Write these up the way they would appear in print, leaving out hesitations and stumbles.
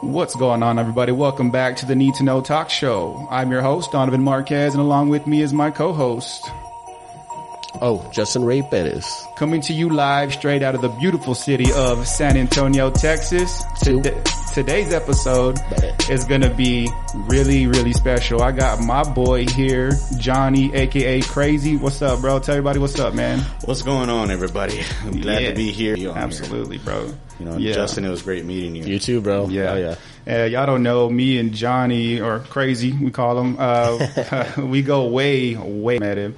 What's going on, everybody? Welcome back to the Need to Know Talk Show. I'm your host, Donovan Marquez, and along with me is my co-host, Justin Ray Perez. Coming to you live straight out of the beautiful city of San Antonio, Texas. Today's episode is going to be really, really special. I got my boy here, Johnny, a.k.a. Krazie. What's up, bro? Tell everybody what's up, man. What's going on, everybody? I'm glad to be here. Absolutely, bro. Justin, it was great meeting you. You too, bro. Yeah. Oh, yeah. Y'all don't know, me and Johnny, or Krazie, we call him, we go way met him.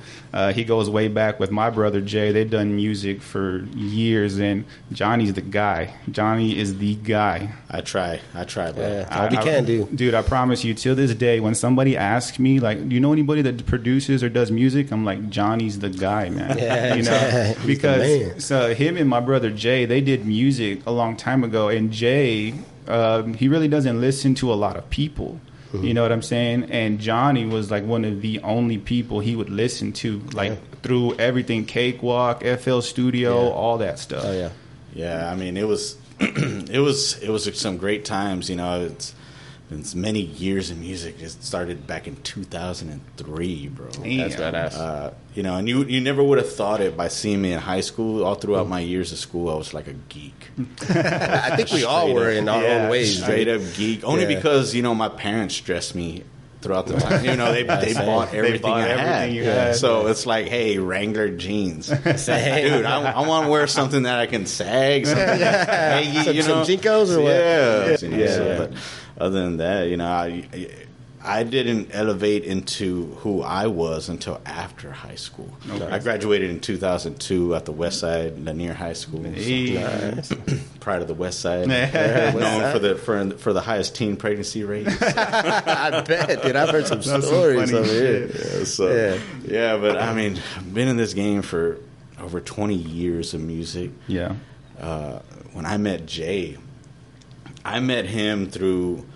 He goes way back with my brother Jay. They've done music for years, and Johnny's the guy. Johnny is the guy. I try, bro. Yeah, all we can do. Dude, I promise you, till this day, when somebody asks me, like, do you know anybody that produces or does music? I'm like, Johnny's the guy, man. Yeah, you know, because so him and my brother Jay, they did music a long time ago, and Jay, he really doesn't listen to a lot of people. Mm-hmm. You know what I'm saying? And Johnny was like one of the only people he would listen to, like through everything, Cakewalk, FL Studio, all that stuff. Oh yeah. Yeah, I mean, it was it was some great times. You know, it's many years in music. It started back in 2003, bro. That's badass. You know, and you never would have thought it by seeing me in high school. All throughout my years of school, I was like a geek. I think we all were in our own ways. Straight up geek. Only because, you know, my parents dressed me throughout the time. You know, they bought everything I had. So it's like, hey, Wrangler jeans. Dude, I want to wear something that I can sag. Some Jinkos or what? Yeah. But other than that, you know, I didn't elevate into who I was until after high school. Okay. I graduated in 2002 at the West Side Lanier High School. Nice. Pride of the West Side. Known for the highest teen pregnancy rate. I bet, dude. I've heard some stories over here. But I mean, I've been in this game for over 20 years of music. Yeah. When I met Jay, I met him through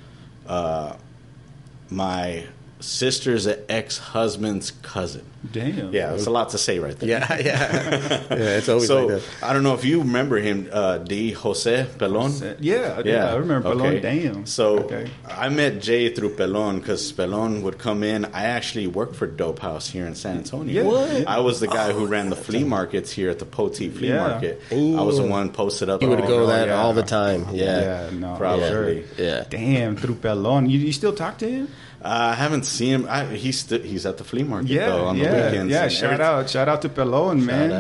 my sister's ex-husband's cousin. Damn. Yeah, that's a lot to say right there. Yeah, it's always like that. I don't know if you remember him, D. Jose Pelon. Yeah, I remember Pelon. Damn. So I met Jay through Pelon because Pelon would come in. I actually worked for Dope House here in San Antonio. Yeah. What? I was the guy who ran the flea markets here at the Poteet Flea Market. Ooh. I was the one posted up. You would go that all the time. Yeah, no, probably. Yeah. Damn, through Pelon. You still talk to him? I haven't seen him. He's at the flea market though on the weekends. Yeah, shout out to Pelon, man.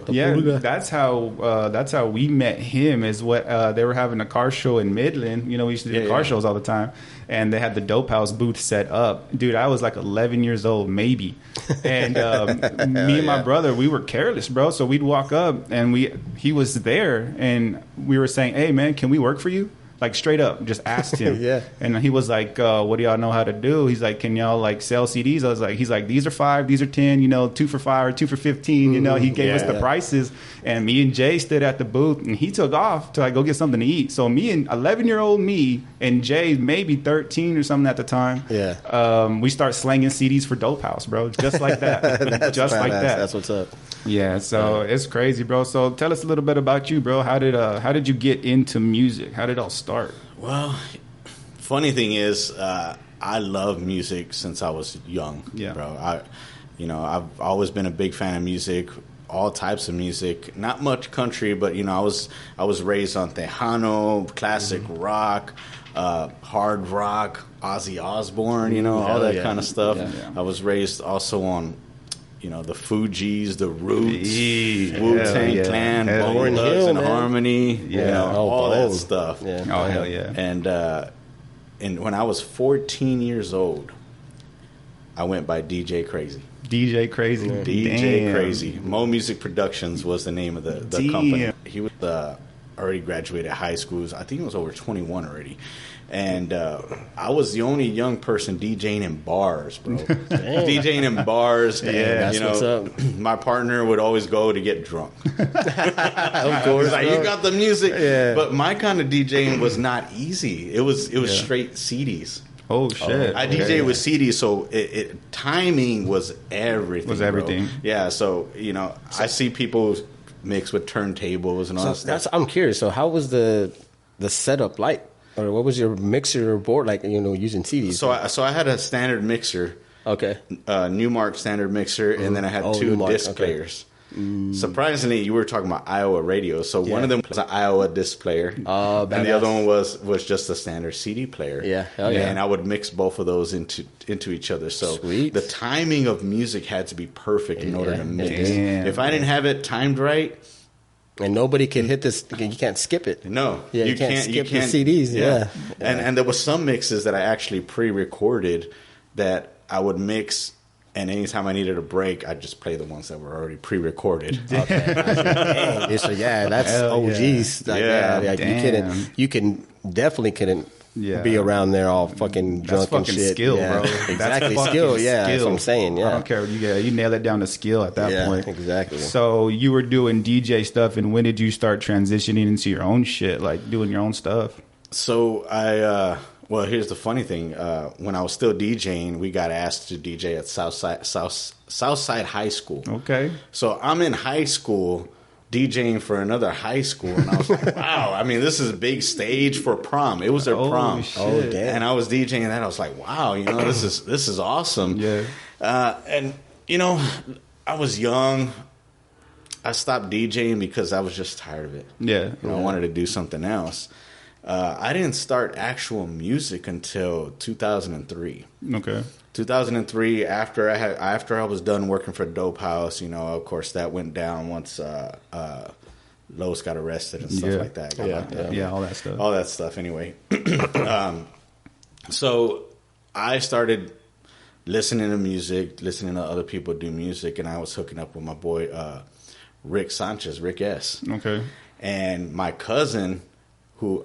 Yeah, that's how we met him. Is what they were having a car show in Midland. You know, we used to do car shows all the time, and they had the Dope House booth set up. Dude, I was like 11 years old, maybe, and me and my brother, we were careless, bro. So we'd walk up, and he was there, and we were saying, "Hey, man, can we work for you?" Like straight up, just asked him. And he was like, what do y'all know how to do? He's like, can y'all like sell CDs? He's like, these are $5, these are $10, you know, 2 for $5 or 2 for $15. You know, he gave us the prices, and me and Jay stood at the booth, and he took off to like go get something to eat. So me and 11-year-old me and Jay, maybe 13 or something at the time. Yeah. We start slanging CDs for Dope House, bro. Just like that. Just like that. That's what's up. Yeah. So it's crazy, bro. So tell us a little bit about you, bro. How did you get into music? How did it all start? Well, funny thing is, I love music since I was young, bro. I've always been a big fan of music, all types of music. Not much country, but you know, I was raised on Tejano, classic rock, hard rock, Ozzy Osbourne, you know, all that kind of stuff. I was raised also on, you know, the Fugees, the Roots, Wu-Tang Clan, Bone Thugs and Harmony, you know, all that stuff. Yeah. Oh, hell yeah. And when I was 14 years old, I went by DJ Krazie. DJ Krazie. DJ Krazie. Mo Music Productions was the name of the company. He was already graduated high school. I think he was over 21 already. And I was the only young person DJing in bars, bro. DJing in bars. That's what's up. My partner would always go to get drunk. Of course. Like, you got the music. Yeah. But my kind of DJing was not easy. It was straight CDs. Oh, shit. I DJ with CDs, so timing was everything. Bro. Yeah, so, you know, I see people mix with turntables and all that stuff. I'm curious. So how was the setup like? Or what was your mixer board like? Using CDs. So I had a standard mixer. Okay. Newmark standard mixer, and then I had two disc players. Surprisingly, you were talking about Iowa radio. So one of them was an Iowa disc player, and the other one was just a standard CD player. Yeah, and I would mix both of those into each other. So the timing of music had to be perfect in order to mix. If I didn't have it timed right, and nobody can hit this, you can't skip it. No, you can't skip the CDs. Yeah. And there was some mixes that I actually pre-recorded that I would mix. And anytime I needed a break, I'd just play the ones that were already pre-recorded. Okay. So that's OGs. You can definitely couldn't be around there all fucking drunk fucking and shit. Skill, bro. Exactly, skill. Yeah, that's what I'm saying. Yeah, I don't care. You nail it down to skill at that point. Exactly. So you were doing DJ stuff, and when did you start transitioning into your own shit, like doing your own stuff? So well, here's the funny thing. When I was still DJing, we got asked to DJ at Southside High School. Okay. So I'm in high school DJing for another high school, and I was like, wow, I mean, this is a big stage for prom. It was their prom. Shit. Oh, damn. And I was DJing that. I was like, wow, this is awesome. Yeah. And, I was young. I stopped DJing because I was just tired of it. Yeah. I wanted to do something else. I didn't start actual music until 2003. Okay. 2003, after I was done working for Dope House, of course that went down once Lois got arrested and stuff like that. All that stuff. All that stuff. Anyway, so I started listening to music, listening to other people do music, and I was hooking up with my boy Rick Sanchez, Rick S. Okay. And my cousin, who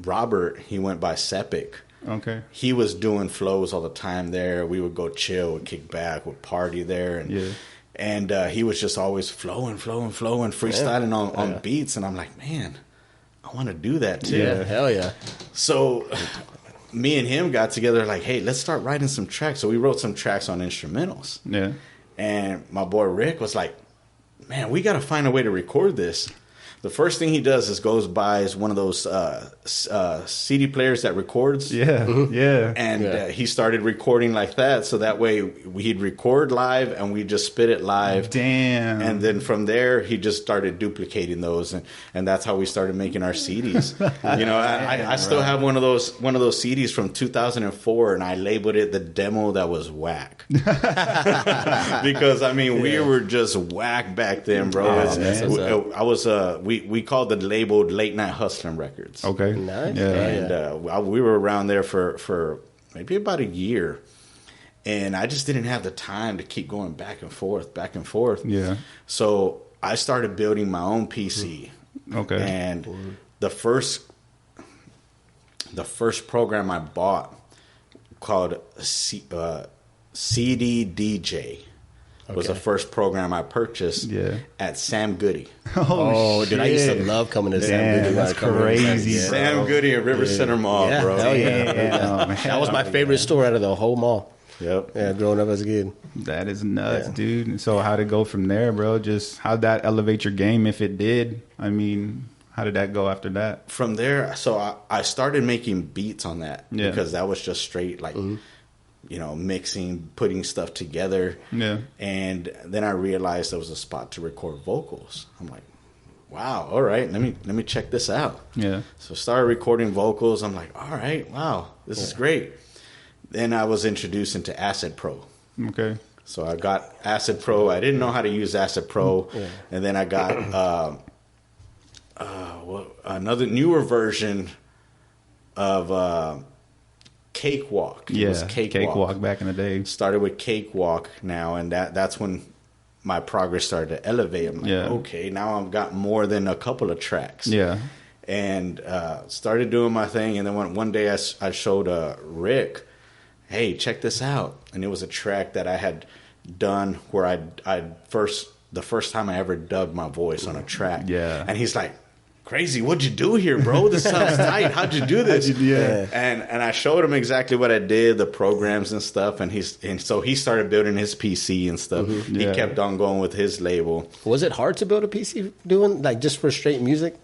Robert, he went by Sepic. Okay. He was doing flows all the time there. We would go chill, would kick back, would party there, and he was just always flowing, freestyling on beats. And I'm like, man, I want to do that too. Yeah, hell yeah. So me and him got together, like, hey, let's start writing some tracks. So we wrote some tracks on instrumentals. Yeah. And my boy Rick was like, man, we got to find a way to record this. The first thing he does is goes buys one of those CD players that records. Yeah, yeah. And he started recording like that, so that way he'd record live and we just spit it live. Damn. And then from there, he just started duplicating those, and that's how we started making our CDs. I still have one of those CDs from 2004, and I labeled it the demo that was whack. Because we were just whack back then, bro. We called the label Late Night Hustling Records. Okay. Nice. Yeah. And we were around there for maybe about a year. And I just didn't have the time to keep going back and forth. Yeah. So I started building my own PC. Okay. And the first program I bought called CD DJ. Was the first program I purchased at Sam Goody. Oh, dude, I used to love coming to Sam Goody. That's crazy. Sam Goody at River Center Mall, bro. Hell yeah. That was my favorite store out of the whole mall. Yep. Yeah, growing up as a kid. That is nuts, dude. So how'd it go from there, bro? Just how'd that elevate your game, if it did? I mean, how did that go after that? From there, so I started making beats on that because that was just straight like... mixing, putting stuff together. Yeah. And then I realized there was a spot to record vocals. I'm like, wow, all right, let me check this out. Yeah. So I started recording vocals. I'm like, all right, wow, this is great. Then I was introduced into Acid Pro. Okay. So I got Acid Pro. I didn't know how to use Acid Pro. Yeah. And then I got another newer version of Cakewalk. It was Cakewalk back in the day. Started with Cakewalk now, and that's when my progress started to elevate. I'm like, okay, now I've got more than a couple of tracks. Yeah. And started doing my thing, and then one day I showed Rick, hey, check this out. And it was a track that I had done where the first time I ever dubbed my voice on a track. Yeah. And he's like, Krazie, what'd you do here, bro? This sounds tight. How'd you do this? And I showed him exactly what I did, the programs and stuff, and so he started building his PC and stuff. Mm-hmm. He kept on going with his label. Was it hard to build a PC doing just for straight music?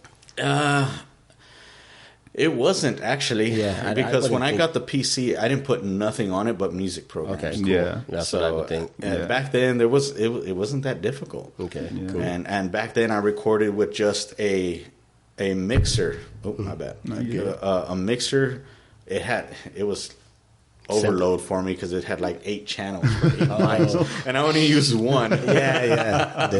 It wasn't actually, because when I got the PC, I didn't put nothing on it but music programs. Okay, cool. Yeah, that's what I would think. Back then, it wasn't that difficult. Okay, cool. And back then, I recorded with just a mixer. Oh, my bad. A mixer. It was overload for me because it had like 8 channels for 8 lines, and I only used one. Damn.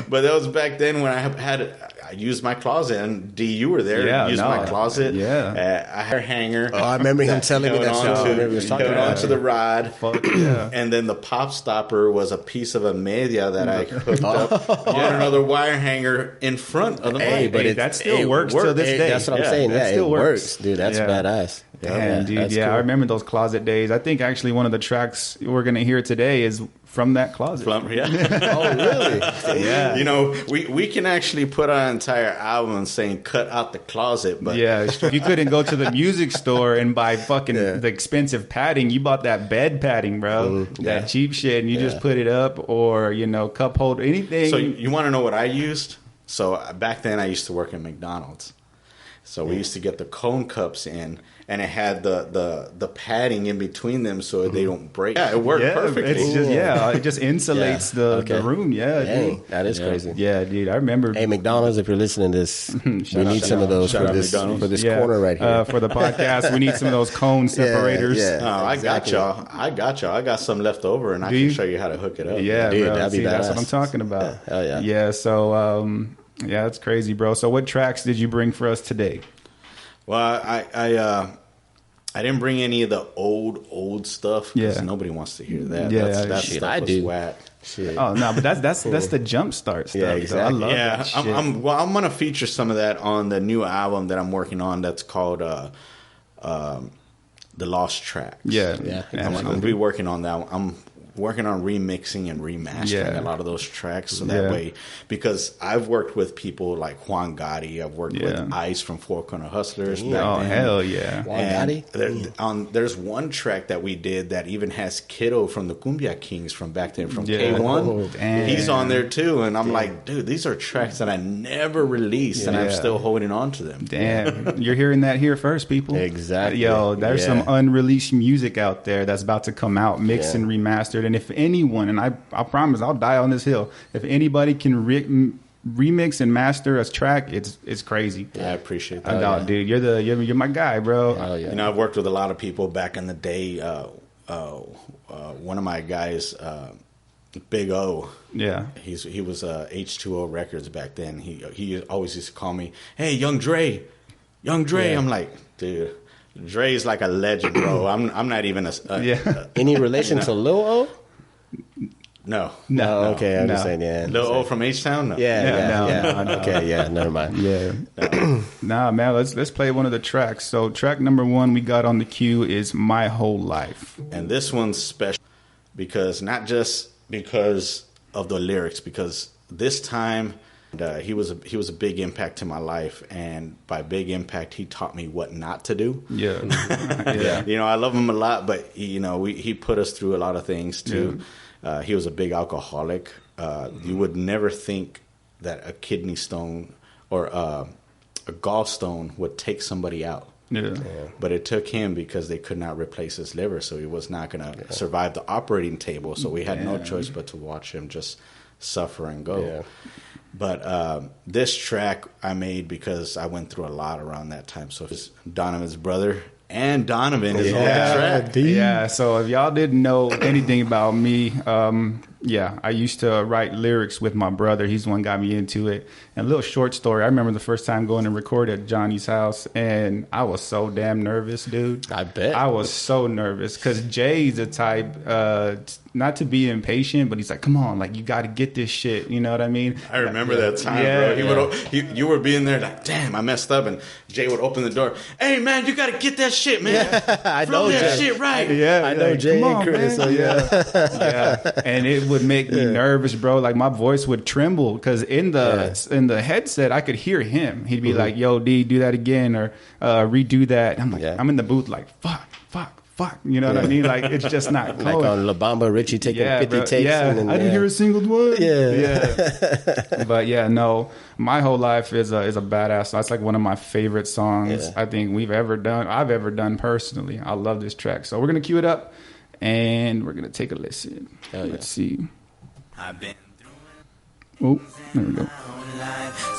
But that was back then when I used my closet, and D, you were there. Yeah, used my closet. Yeah, I had a hanger. Oh, I remember him telling me that shit. He was talking about onto the rod. Fuck yeah. And then the pop stopper was a piece of a media that I hooked up on another wire hanger in front of the mic. But that still works to this day. That's what I'm saying. Yeah, it works, dude. That's badass. Damn, dude. Yeah, cool. I remember those closet days. I think actually one of the tracks we're going to hear today is from that closet. Oh, really? Yeah. You know, we can actually put our entire album saying cut out the closet. But yeah, you couldn't go to the music store and buy fucking the expensive padding. You bought that bed padding, bro. That cheap shit, and you just put it up, or, cup holder, anything. So you want to know what I used? So back then I used to work at McDonald's. So we used to get the cone cups in, and it had the padding in between them so they don't break. Yeah, it worked perfectly. It's just, it just insulates the room. Yeah, dude. That is crazy. Yeah, dude. I remember. Hey, McDonald's, if you're listening to this, we need some of those for this corner right here. For the podcast, we need some of those cone separators. I got y'all. I got some left over, and I can show you how to hook it up. Yeah, dude, bro. that'd be that's what I'm talking about. Hell yeah. Yeah, so... yeah, that's crazy, bro. So what tracks did you bring for us today? Well, I didn't bring any of the old stuff because nobody wants to hear that. That shit, stuff was whack. Shit. Oh no, but that's the jump start stuff. Yeah, exactly. I love that shit. I'm gonna feature some of that on the new album that I'm working on. That's called The Lost Tracks. Yeah. I'm gonna be working on that. I'm working on remixing and remastering a lot of those tracks, so that way, because I've worked with people like Juan Gotti, I've worked with Ice from Four Corner Hustlers. Oh hell yeah, Juan Gotti. There's one track that we did that even has Kiddo from the Cumbia Kings from back then, from K1. He's on there too, and I'm like, dude, these are tracks that I never released, and I'm still holding on to them. Damn, you're hearing that here first, people. Exactly. Yo, there's some unreleased music out there that's about to come out, mixed and remastered. And if anyone, and I promise I'll die on this hill, if anybody can remix and master a track, it's crazy. Yeah, I appreciate that. Dude, you're my guy, bro. You know, I've worked with a lot of people back in the day. One of my guys, Big O. Yeah, he was H2O Records back then. He always used to call me, "Hey, Young Dre." I'm like, dude, Dre's like a legend, bro. I'm not even Any relation to Lil O? No. Okay, I'm just saying, Lil O from H-Town? No. Yeah. Okay, never mind. Yeah. Nah, man, let's play one of the tracks. So track number 1 we got on the queue is My Whole Life. And this one's special because not just because of the lyrics, because this time he was a big impact to my life, and by big impact, he taught me what not to do. Yeah. You know, I love him a lot, but he put us through a lot of things too. He was a big alcoholic. You would never think that a kidney stone or a gallstone would take somebody out. Yeah. But it took him because they could not replace his liver, so he was not going to survive the operating table. So we had no choice but to watch him just suffer and go. Yeah. But this track I made because I went through a lot around that time. So it's Donovan's brother, and Donovan is on that track. Yeah, so if y'all didn't know anything about me, I used to write lyrics with my brother. He's the one got me into it. And a little short story. I remember the first time going to record at Johnny's house, and I was so damn nervous, dude. I bet. I was so nervous because Jay's the type, not to be impatient, but he's like, come on, like, you got to get this shit. You know what I mean? I remember that time, bro. You were being there like, damn, I messed up. And Jay would open the door. Hey, man, you got to get that shit, man. I know that shit right. Yeah, I know Jay and Chris. So yeah. And it would make me nervous, bro. Like, my voice would tremble because in the headset, I could hear him. He'd be like, yo, D, do that again, or redo that. I'm like, I'm in the booth like, fuck. fuck, you know what I mean? Like, it's just not going. Like on La Bamba, Richie taking 50 takes. Yeah, and then, I didn't hear a single word. Yeah. But yeah, no, My Whole Life is a badass. That's like one of my favorite songs I think I've ever done personally. I love this track. So we're going to cue it up and we're going to take a listen. Let's see. I've been Oh, there we go.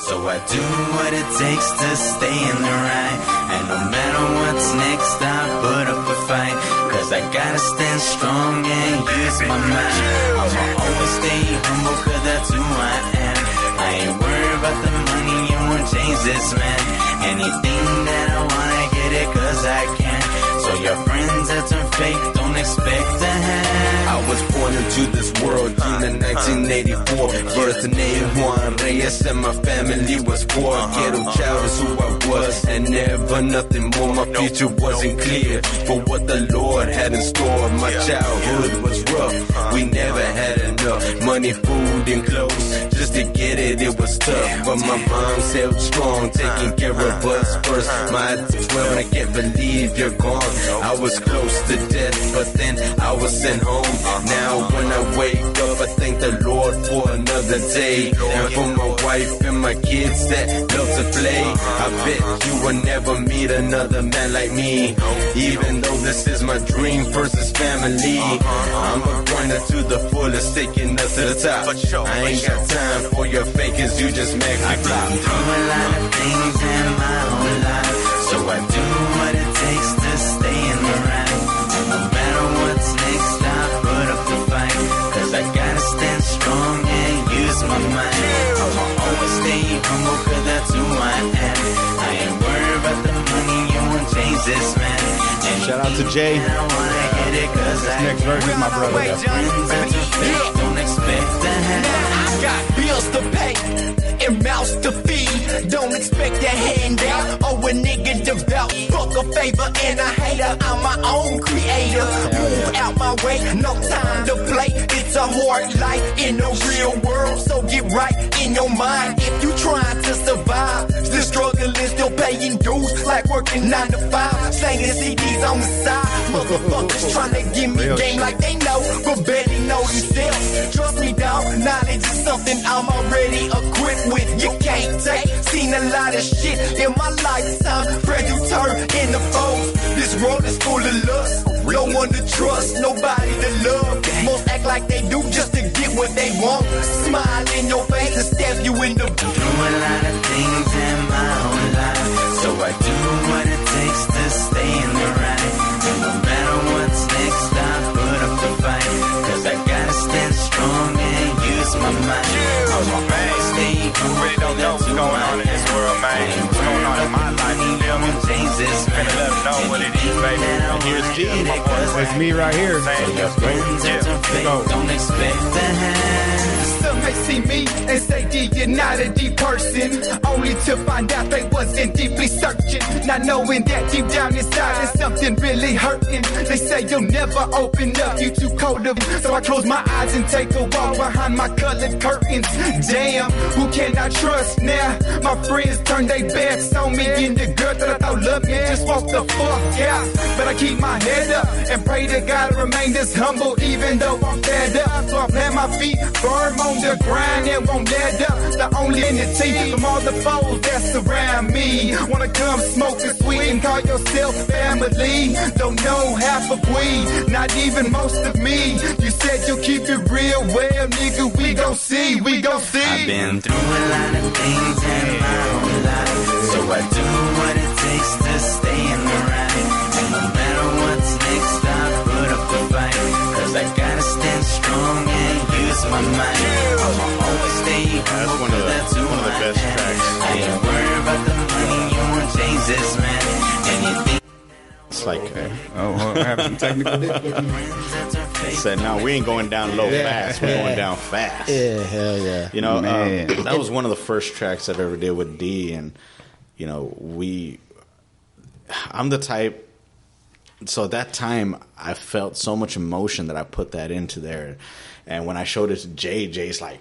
So I do what it takes to stay in the right. And no matter what's next, I put up a fight. Cause I gotta stand strong and use my mind. I'ma always stay humble cause that's who I am. I ain't worried about the money, it won't change this, man. Anything that I wanna get it cause I can. So your friends that turn fake don't expect to have. I was born into this world in 1984. Birth name Juan Reyes and my family was poor. Ghetto child is who I was and never nothing more. My future wasn't clear for what the Lord had in store. My childhood was rough. We never had enough money, food, and clothes. Just to get it, it was tough. But my mom's held strong, taking care of us first. My 12, I can't believe you're gone. I was close to death, but then I was sent home. Now when I wake up, I thank the Lord for another day. And for my wife and my kids that love to play. I bet you will never meet another man like me. Even though this is my dream versus family. I'm a grinder to the fullest, taking us to the top. I ain't got time for your fakers, you just make me flop. I've been through a lot of things in my whole life. So I do what it takes to stay in the right. And no matter what's next, I put up the fight. Cause I gotta stand strong and use my mind. I'ma always stay humble cause that's who I am. I ain't worried about the money, you won't change this, man. And shout out to Jay. This next verse is my brother. Don't expect to have. Now I got bills to pay and mouths to feed. Don't expect a handout or a nigga devout. Fuck a favor and a hater. I'm my own creator. Move out my way, no time to play. It's a hard life in the real world, so get right in your mind. If you trying to survive, still struggling, still paying dues, like working 9 to 5, slanging CDs on the side. Motherfuckers trying to give me game like they know, but barely know themselves. Trust me, dog, knowledge is something I'm already equipped with. You can't take, seen a lot of shit in my lifetime. Fragile turn in the foes. This world is full of lust. No one to trust, nobody to love. Most act like they do just to get what they want. Smile in your face and stab you in the Through a lot of things in my own life. So I do what it takes to stay in the right. And no matter what's next, I put up the fight. Cause I gotta stand strong and use my mind. I'ma always stay You really don't know what's going on in this world, man. What's going on in my life, you feel me? Finna let them know what it is, baby. And here's G, my boy. It's me right here. Don't expect to have. Some may see me and say, D, you're not a deep person. Only to find out they wasn't deeply searching. Not knowing that deep down inside there's something really hurting. They say you'll never open up, you too cold of it. So I close my eyes and take a walk behind my colored curtains. Damn, who can I trust now? My friends turn their backs on me, and the girl that I thought loved me just walk the fuck out. But I keep my head up and pray to God to remain this humble, even though I'm fed up. So I plant my feet firm on the grind and won't let up. The only entity from all the foes that surround me. Wanna come smoke a sweet and call yourself family. Don't know half of we, not even most of me. You said you'll keep it real, well nigga, we gon' see, we gon' see. I've been through a lot of things in my own life. So I do what it takes to stay in the right. And no matter what's next, I put up a fight. Cause I gotta stand strong and use my mind. I'ma always stay humble, that's one of the best tracks. I ain't worried about the money, you won't change this, man. Anything. It's like, I have some technical difficulties. Said, no, we ain't going down low fast. We're going down fast. Yeah, hell yeah. You know, that was one of the first tracks I ever did with D. And, you know, I'm the type. So at that time, I felt so much emotion that I put that into there. And when I showed it to Jay, Jay's like,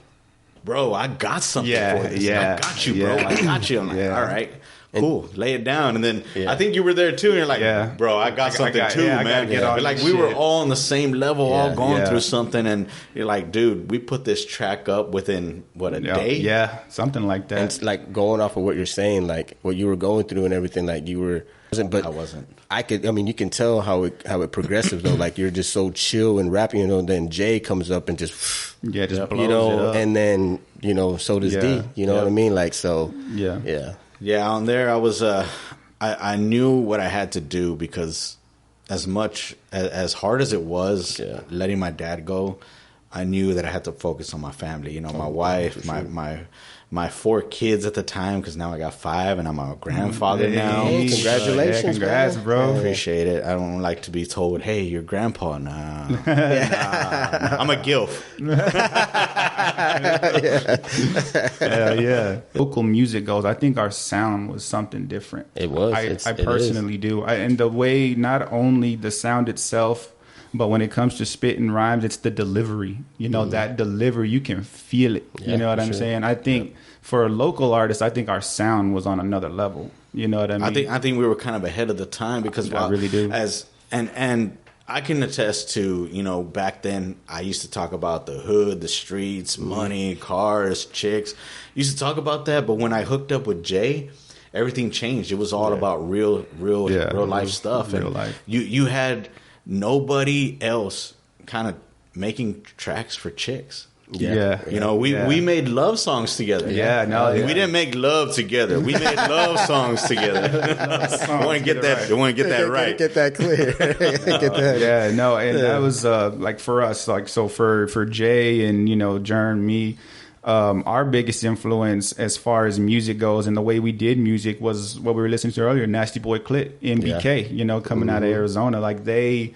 bro, I got something for this. I got you, bro. I got you. I'm like, all right. cool, lay it down. And then I think you were there too. And you're like, bro, I got something too, man. But like we were all on the same level, all going through something. And you're like, dude, we put this track up within a day? Yeah, something like that. And it's like going off of what you're saying, like what you were going through and everything, like you were. But I wasn't. I mean, you can tell how it progresses though. Like you're just so chill and rapping, you know. Then Jay comes up and just blows it up. And then so does D. You know what I mean? Like so. Yeah. On there, I was. I knew what I had to do because as hard as it was letting my dad go, I knew that I had to focus on my family. You know, my wife, my 4 kids at the time, because now I got 5 and I'm a grandfather now. Congratulations, congrats, bro. Appreciate it. I don't like to be told, hey, you're grandpa. Nah. I'm a gilf. Yeah. Local music goes, I think our sound was something different. It was. I personally do. And the way, not only the sound itself, but when it comes to spitting rhymes, it's the delivery. You know, that delivery, you can feel it. You know what I'm saying? I think for a local artist, I think our sound was on another level. You know what I mean? I think we were kind of ahead of the time because I really do. And I can attest to, back then I used to talk about the hood, the streets, money, cars, chicks. Used to talk about that, but when I hooked up with Jay, everything changed. It was all about real life stuff. Real life. You had nobody else kind of making tracks for chicks. We made love songs together. We didn't make love together. We made love songs together. I want to get that. I want to get that right. Get that clear. And that was like for us, like so for Jay and Jern, me. Our biggest influence as far as music goes and the way we did music was what we were listening to earlier, Nasty Boy Clit, MBK, coming out of Arizona. Like they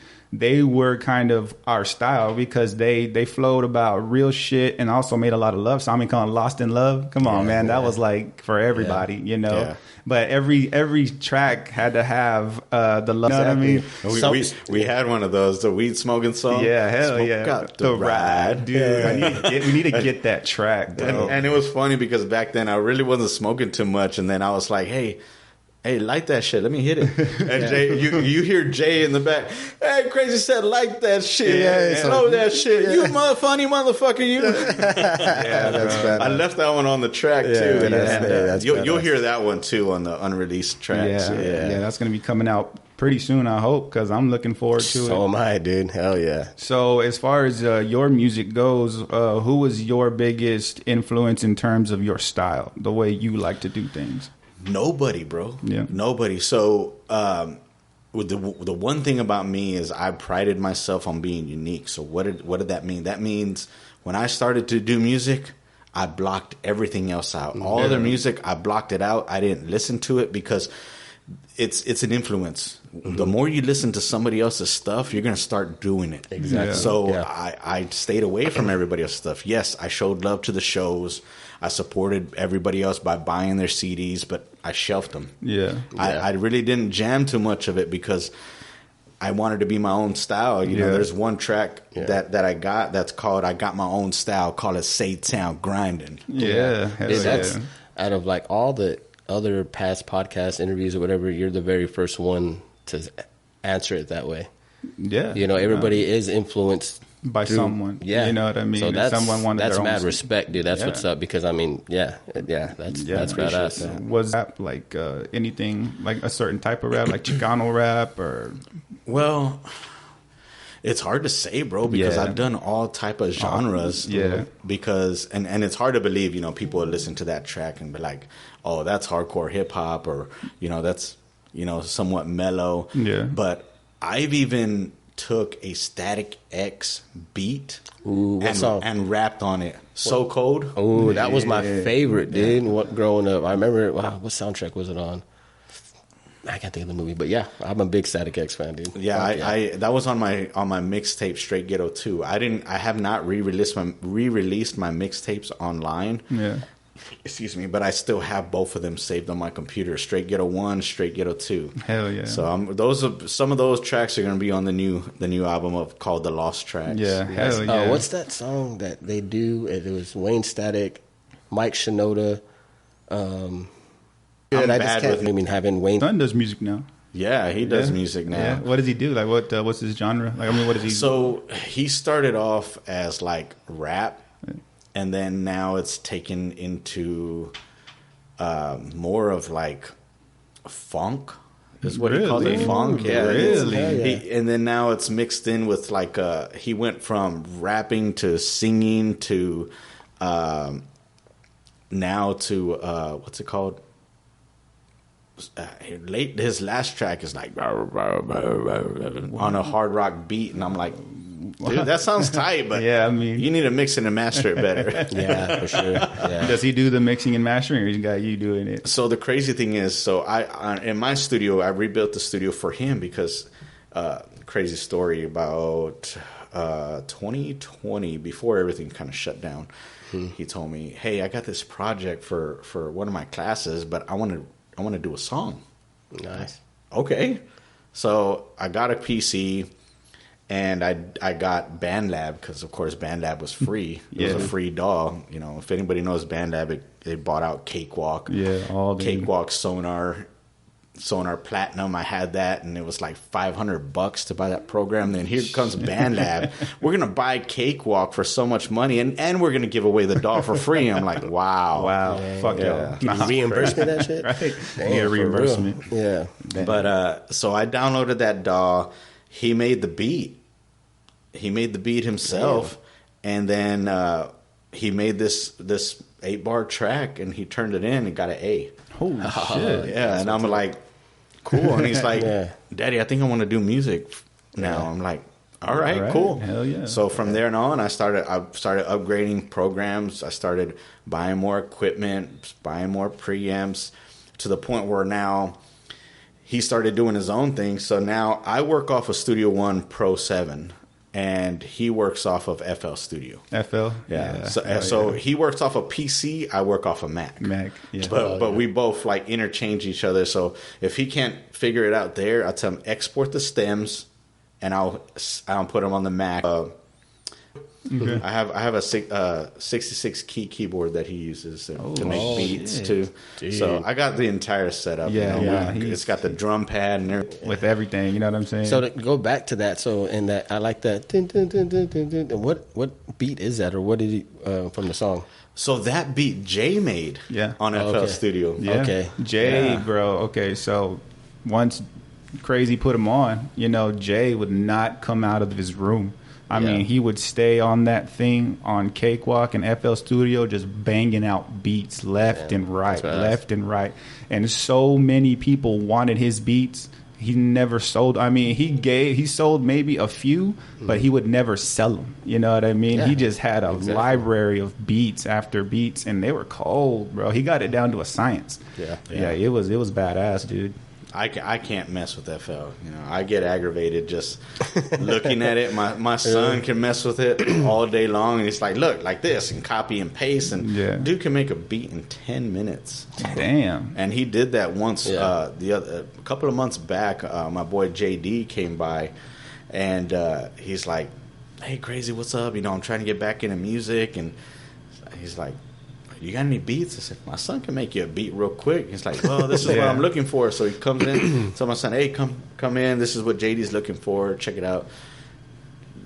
were kind of our style because they flowed about real shit and also made a lot of love. So I mean, kind of Lost in Love. Come on, man. That was like for everybody, Yeah. But every track had to have the love. Exactly. You know what I mean? We had one of those, the weed smoking song. Yeah, hell Smoke yeah. Got the ride. Dude, we need to get that track, bro. And it was funny because back then I really wasn't smoking too much. And then I was like, hey, light that shit. Let me hit it. And Jay, you hear Jay in the back. Hey, Krazie said, light that shit. Slow that shit. You funny motherfucker, you. That's bad. I left that one on the track too. You'll hear that one too on the unreleased tracks. Yeah, that's gonna be coming out pretty soon, I hope, because I'm looking forward to it. So am I, dude. Hell yeah. So as far as your music goes, who was your biggest influence in terms of your style, the way you like to do things? Nobody, bro. Yeah. Nobody. So the one thing about me is I prided myself on being unique. So what did that mean? That means when I started to do music, I blocked everything else out. All other music, I blocked it out. I didn't listen to it because it's an influence. The more you listen to somebody else's stuff, you're going to start doing it. Exactly. So I stayed away from everybody else's stuff. Yes, I showed love to the shows. I supported everybody else by buying their CDs, but I shelved them. I really didn't jam too much of it because I wanted to be my own style. You know, there's one track that I got that's called I Got My Own Style, call it Say Town Grinding. That's out of like all the other past podcast interviews or whatever, you're the very first one to answer it that way. Everybody is influenced by someone. You know what I mean? So that's someone wanted that's their mad own respect, dude. That's what's up, because I mean, that's badass. That. Was that like anything like a certain type of rap, like Chicano rap, or? Well, it's hard to say, bro, because I've done all type of genres. Because and it's hard to believe, people would listen to that track and be like, oh, that's hardcore hip hop, or that's somewhat mellow. But I've even took a Static X beat and rapped on it. So Cold. Oh, that was my favorite, dude. What growing up, I remember. Wow, what soundtrack was it on? I can't think of the movie, but yeah, I'm a big Static X fan, dude. I that was on my mixtape Straight Ghetto 2. I have not re-released my mixtapes online. Excuse me, but I still have both of them saved on my computer. Straight Ghetto 1, Straight Ghetto 2. Hell yeah! So some of those tracks are going to be on the new album called The Lost Tracks. Hell yeah! What's that song that they do? It was Wayne Static, Mike Shinoda, I'm bad with. I mean, having Wayne son does music now. Yeah, he does music now. Yeah. What does he do? Like, what's his genre? Like, I mean, what does he? So he started off as like rap, and then now it's taken into more of like funk. Is what he calls it, funk. Yeah, really. And then now it's mixed in with like he went from rapping to singing to now to what's it called? His last track is like on a hard rock beat, and I'm like, dude, that sounds tight, but yeah, I mean, you need to mix it and master it better. Yeah, for sure. Yeah. Does he do the mixing and mastering, or he's got you doing it? So the crazy thing is, so I in my studio, I rebuilt the studio for him because crazy story about 2020, before everything kind of shut down. He told me, "Hey, I got this project for one of my classes, but I want to do a song." Nice. Okay. So I got a PC and I got BandLab because, of course, BandLab was free. It was a free DAW. You know, if anybody knows BandLab, it bought out Cakewalk. Yeah, all the Cakewalk, Sonar Platinum. I had that, and it was like $500 to buy that program. Then here comes BandLab. We're gonna buy Cakewalk for so much money, and we're gonna give away the DAW for free. I'm like, wow, fuck yeah. Reimbursement that shit, right? Damn, reimbursement. Yeah, but so I downloaded that DAW. He made the beat. He made the beat himself, and then he made this 8-bar track, and he turned it in and got an A. Holy shit! Yeah, and I'm like, cool. And he's like, Daddy, I think I want to do music now. I'm like, all right, cool. Hell yeah. So from there on, I started upgrading programs. I started buying more equipment, buying more preamps, to the point where now he started doing his own thing. So now I work off of Studio One Pro 7. And he works off of FL Studio. FL? Yeah. So he works off of PC, I work off of Mac. Yeah. But we both like interchange each other. So if he can't figure it out there, I'll tell him export the stems, and I'll put them on the Mac. Okay. I have a 66 key keyboard that he uses to make beats too. Dude. So I got the entire setup. Yeah, it's got the drum pad and everything. With everything. You know what I'm saying? So to go back to that, I like that. Dun, dun, dun, dun, dun, dun. What beat is that, or what did he from the song? So that beat Jay made on FL Studio. Yeah. Okay, Jay, bro. Okay, so once Krazie put him on, Jay would not come out of his room. I mean, he would stay on that thing on Cakewalk and FL Studio, just banging out beats left and right. And so many people wanted his beats. He never sold. I mean, he sold maybe a few, but he would never sell them. You know what I mean? He just had a library of beats after beats, and they were cold, bro. He got it down to a science. Yeah, it was badass, dude. I can't mess with FL. I get aggravated just looking at it. My son can mess with it all day long, and he's like, look, like this, and copy and paste. And dude can make a beat in 10 minutes. Damn. And he did that once. A couple of months back, my boy JD came by, and he's like, hey, Krazie, what's up? I'm trying to get back into music. And he's like, you got any beats? I said, my son can make you a beat real quick. He's like, well, this is what I'm looking for. So he comes in, tell my son, hey, come in. This is what JD's looking for. Check it out.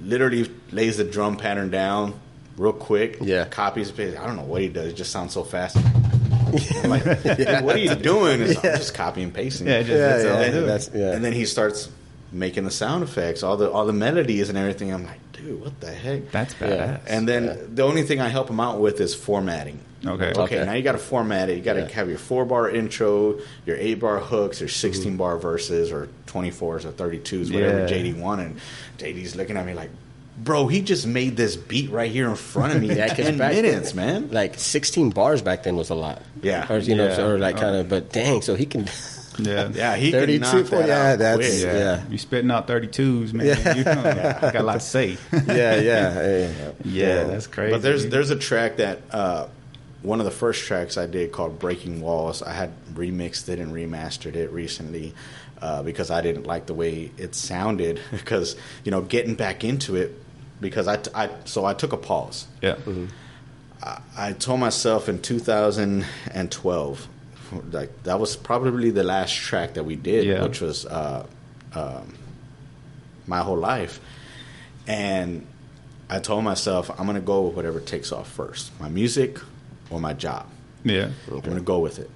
Literally lays the drum pattern down real quick. Yeah. Copies and pastes. I don't know what he does. It just sounds so fast. I'm like, dude, what are you doing? I'm just copying and pasting. And then he starts making the sound effects, all the melodies and everything. I'm like, dude, what the heck? That's badass. And then the only thing I help him out with is formatting. Okay. Now you got to format it. You got to have your 4-bar intro, your 8-bar hooks, your 16-bar verses, or 24s or 32s, whatever JD wanted. JD's looking at me like, bro, he just made this beat right here in front of me in 10 minutes, man. Like 16 bars back then was a lot. Yeah. Or, or like kind of, but dang, so he can... Yeah, he can knock that out. That's quick. You spitting out 32s, man. You got a lot to say. Yeah, that's crazy. But there's a track that one of the first tracks I did called Breaking Walls. I had remixed it and remastered it recently because I didn't like the way it sounded. Because getting back into it, because I took a pause. Yeah. I told myself in 2012. like that was probably the last track that we did, which was My Whole Life. And I told myself, I'm going to go with whatever takes off first, my music or my job. Yeah. I'm going to go with it.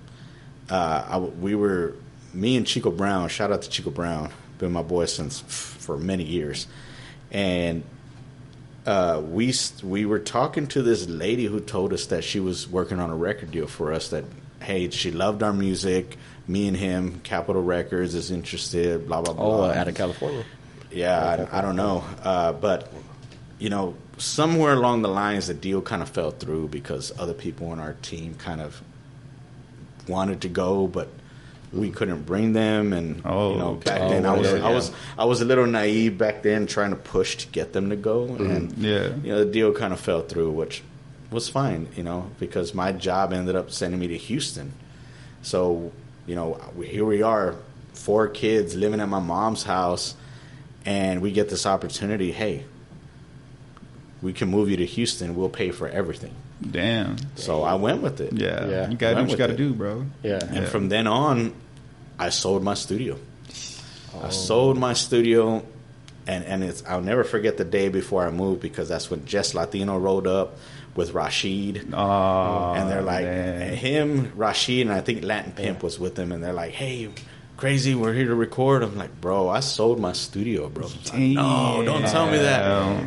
Me and Chico Brown, shout out to Chico Brown, been my boy for many years. And we were talking to this lady who told us that she was working on a record deal for us, that, hey, she loved our music, me and him, Capitol Records is interested, blah, blah, blah. Oh, out of California? Yeah, I don't know. But, you know, somewhere along the lines, the deal kind of fell through because other people on our team kind of wanted to go, but we couldn't bring them. And, you know, back then I was a little naive back then, trying to push to get them to go. And, you know, the deal kind of fell through, which was fine, you know, because my job ended up sending me to Houston. So, you know, here we are, 4 kids living at my mom's house, and we get this opportunity. Hey, we can move you to Houston. We'll pay for everything. Damn. So I went with it. Yeah. You got to do what you got to do, bro. Yeah. And from then on, I sold my studio. I sold my studio, and I'll never forget the day before I moved, because that's when Jess Latino rolled up with Rashid. Oh, and they're like, him, Rashid, and I think Latin Pimp was with them, and they're like, hey, Krazie, we're here to record. I'm like, bro, I sold my studio, bro. Like, no, don't tell me that.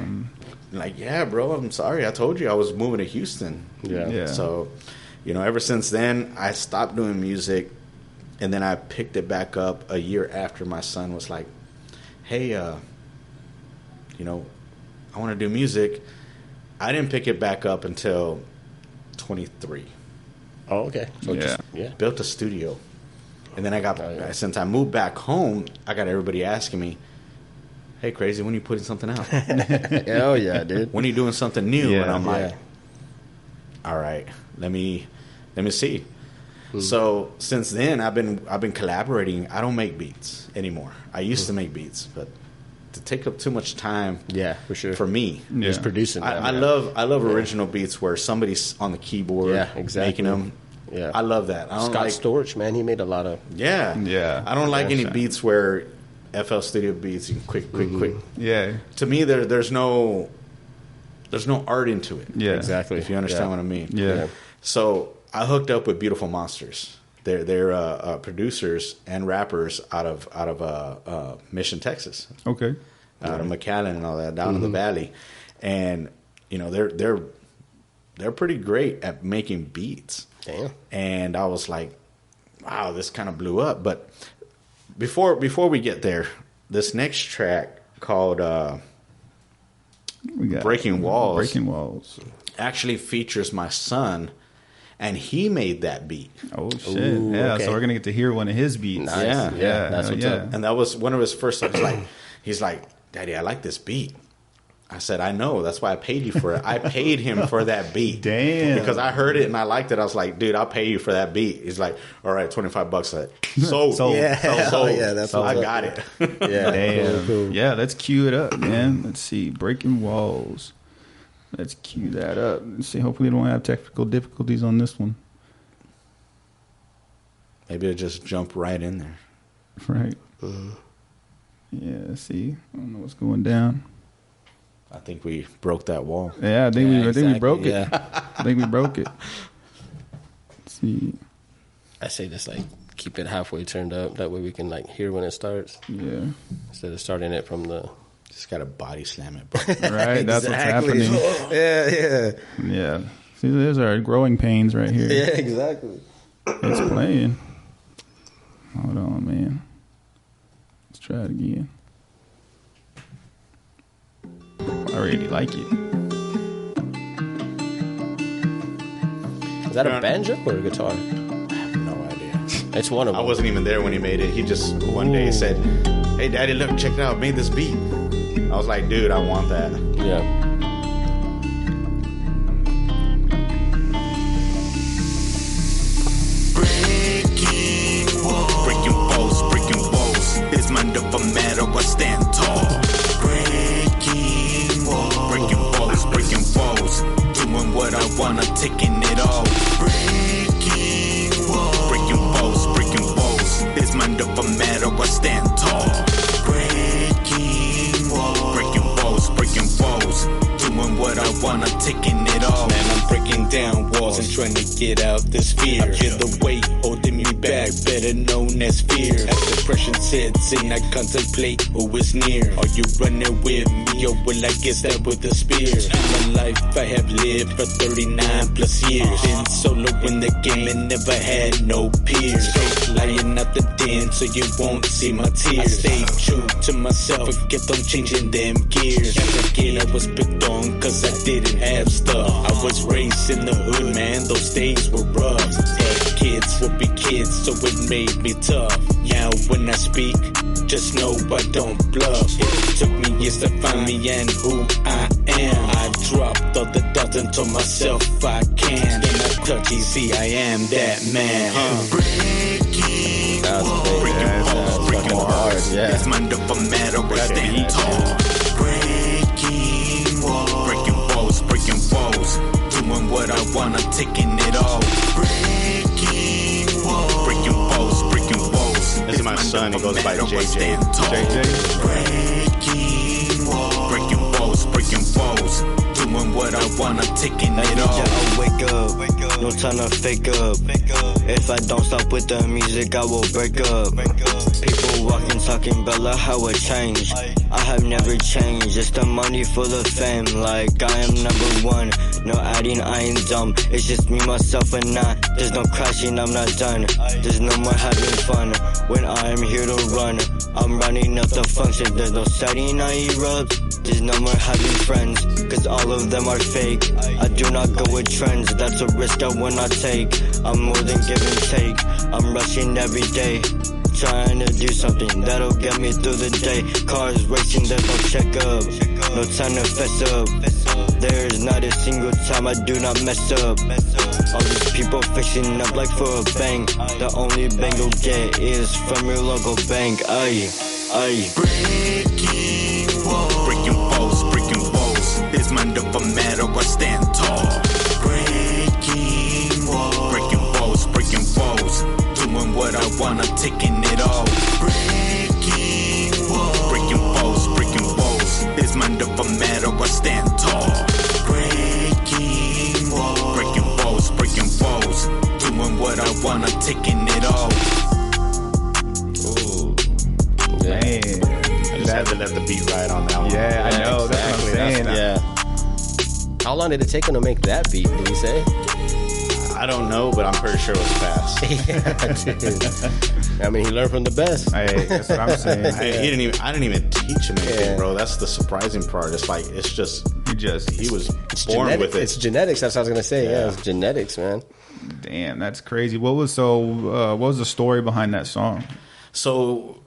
Like, yeah, bro, I'm sorry. I told you I was moving to Houston. Yeah. So, you know, ever since then, I stopped doing music, and then I picked it back up a year after my son was like, hey, you know, I want to do music. I didn't pick it back up until 23. Oh, okay. So just built a studio. And then I got, since I moved back home, I got everybody asking me, hey, Krazie, when are you putting something out? Hell yeah, dude. When are you doing something new? And I'm like, all right, let me see. So since then, I've been collaborating. I don't make beats anymore. I used to make beats, but to take up too much time, for sure, for me, just producing. I love original beats where somebody's on the keyboard, making them. Yeah, I love that. I don't Scott Storch, man, he made a lot of. Yeah. I don't like any beats where FL Studio beats and quick. Yeah. To me, there's no art into it. Yeah, exactly. If you understand what I mean. Yeah. So I hooked up with Beautiful Monsters. They're producers and rappers out of Mission, Texas. Okay. Out of McAllen and all that, down in the valley, and you know they're pretty great at making beats. Damn. And I was like, wow, this kind of blew up. But before we get there, this next track called Breaking Walls actually features my son, and he made that beat. Oh shit! Ooh, okay. So we're gonna get to hear one of his beats. Nice. Yeah, that's what's up. And that was one of his first. He's like, Daddy, I like this beat. I said, I know. That's why I paid you for it. I paid him for that beat. Damn. Because I heard it and I liked it. I was like, dude, I'll pay you for that beat. He's like, all right, $25. Sold. That's I got it. Yeah. Damn. Cool. Yeah, let's cue it up, man. Let's see. Breaking Walls. Let's cue that up. Let's see. Hopefully we don't have technical difficulties on this one. Maybe it'll just jump right in there. Right. Yeah, let's see. I don't know what's going down. I think we broke that wall. Yeah, I think we broke it. Yeah. I think we broke it. Let's see. I say just like keep it halfway turned up. That way we can like hear when it starts. Yeah. Instead of starting it from the. Just gotta body slam it, bro. Right, that's what's happening. Yeah. See, there's our growing pains right here. Yeah, exactly. It's playing. Hold on, man. Let's try it again. I really like it. Is that a banjo or a guitar? I have no idea. It's one of them. I wasn't even there when he made it. He just one day said, hey, Daddy, look, check it out. I made this beat. I was like, dude, I want that. Yeah. Breaking walls. This mind of a matter, I stand tall. Breaking walls. Doing what I wanna, taking it all. Breaking stand tall. Breaking walls, doing what I wanna, taking it all. Man, I'm breaking down walls and trying to get out this fear. I feel the weight holding me back, better known as fear. As depression sets in, I contemplate who is near. Are you running with me, or will I get stabbed with a spear? My life I have lived for 39 plus years. Been solo in the game and never had no peers. Straight lying out the den so you won't see my tears. I stay true to myself, I kept on changing them gears. As a kid I was picked on cause I didn't have stuff. I was raised in the hood, man, those days were rough. But kids will be kids, so it made me tough. Now when I speak, just know I don't bluff. It took me years to find me and who I am. I dropped all the doubts and told myself I can. Then I touch easy, I am that man. Breaking walls, it's my never matter, I stand tall. Breaking walls, doing what I wanna, taking it all. Breaking walls. This is my son, he goes by JJ. Breaking walls, doing what I wanna, taking it all. I'll wake up, no time to fake up. If I don't stop with the music, I will break up. People walking, talking about how it changed. I have never changed, just the money for the fame. Like I am number one, no adding, I ain't dumb. It's just me, myself, and I. There's no crashing, I'm not done. There's no more having fun when I am here to run. I'm running up the function, there's no setting, I erupt. There's no more having friends, cause all of them are fake. I do not go with trends, that's a risk I will not take. I'm more than give and take, I'm rushing every day, trying to do something that'll get me through the day. Cars racing, there's no checkup, no time to fess up. There's not a single time I do not mess up. All these people fixing up like for a bang. The only bang you'll get is from your local bank. Aye. Breaking walls, this man never matter, I stand tall. Breaking walls, doing what I wanna, taking it all. Breaking walls, this man never matter, I stand tall. Breaking walls, doing what I wanna, taking it all. Ooh, man. I just had to let the beat ride on that one. Yeah, I know. Exactly. That's what I'm saying. How long did it take him to make that beat, did he say? I don't know, but I'm pretty sure it was fast. I mean, he learned from the best. Hey, that's what I'm saying. I didn't even teach him anything, bro. That's the surprising part. It's like, he was born with it. It's genetics. That's what I was gonna say. Yeah, it's genetics, man. Damn, that's crazy. What was the story behind that song? So,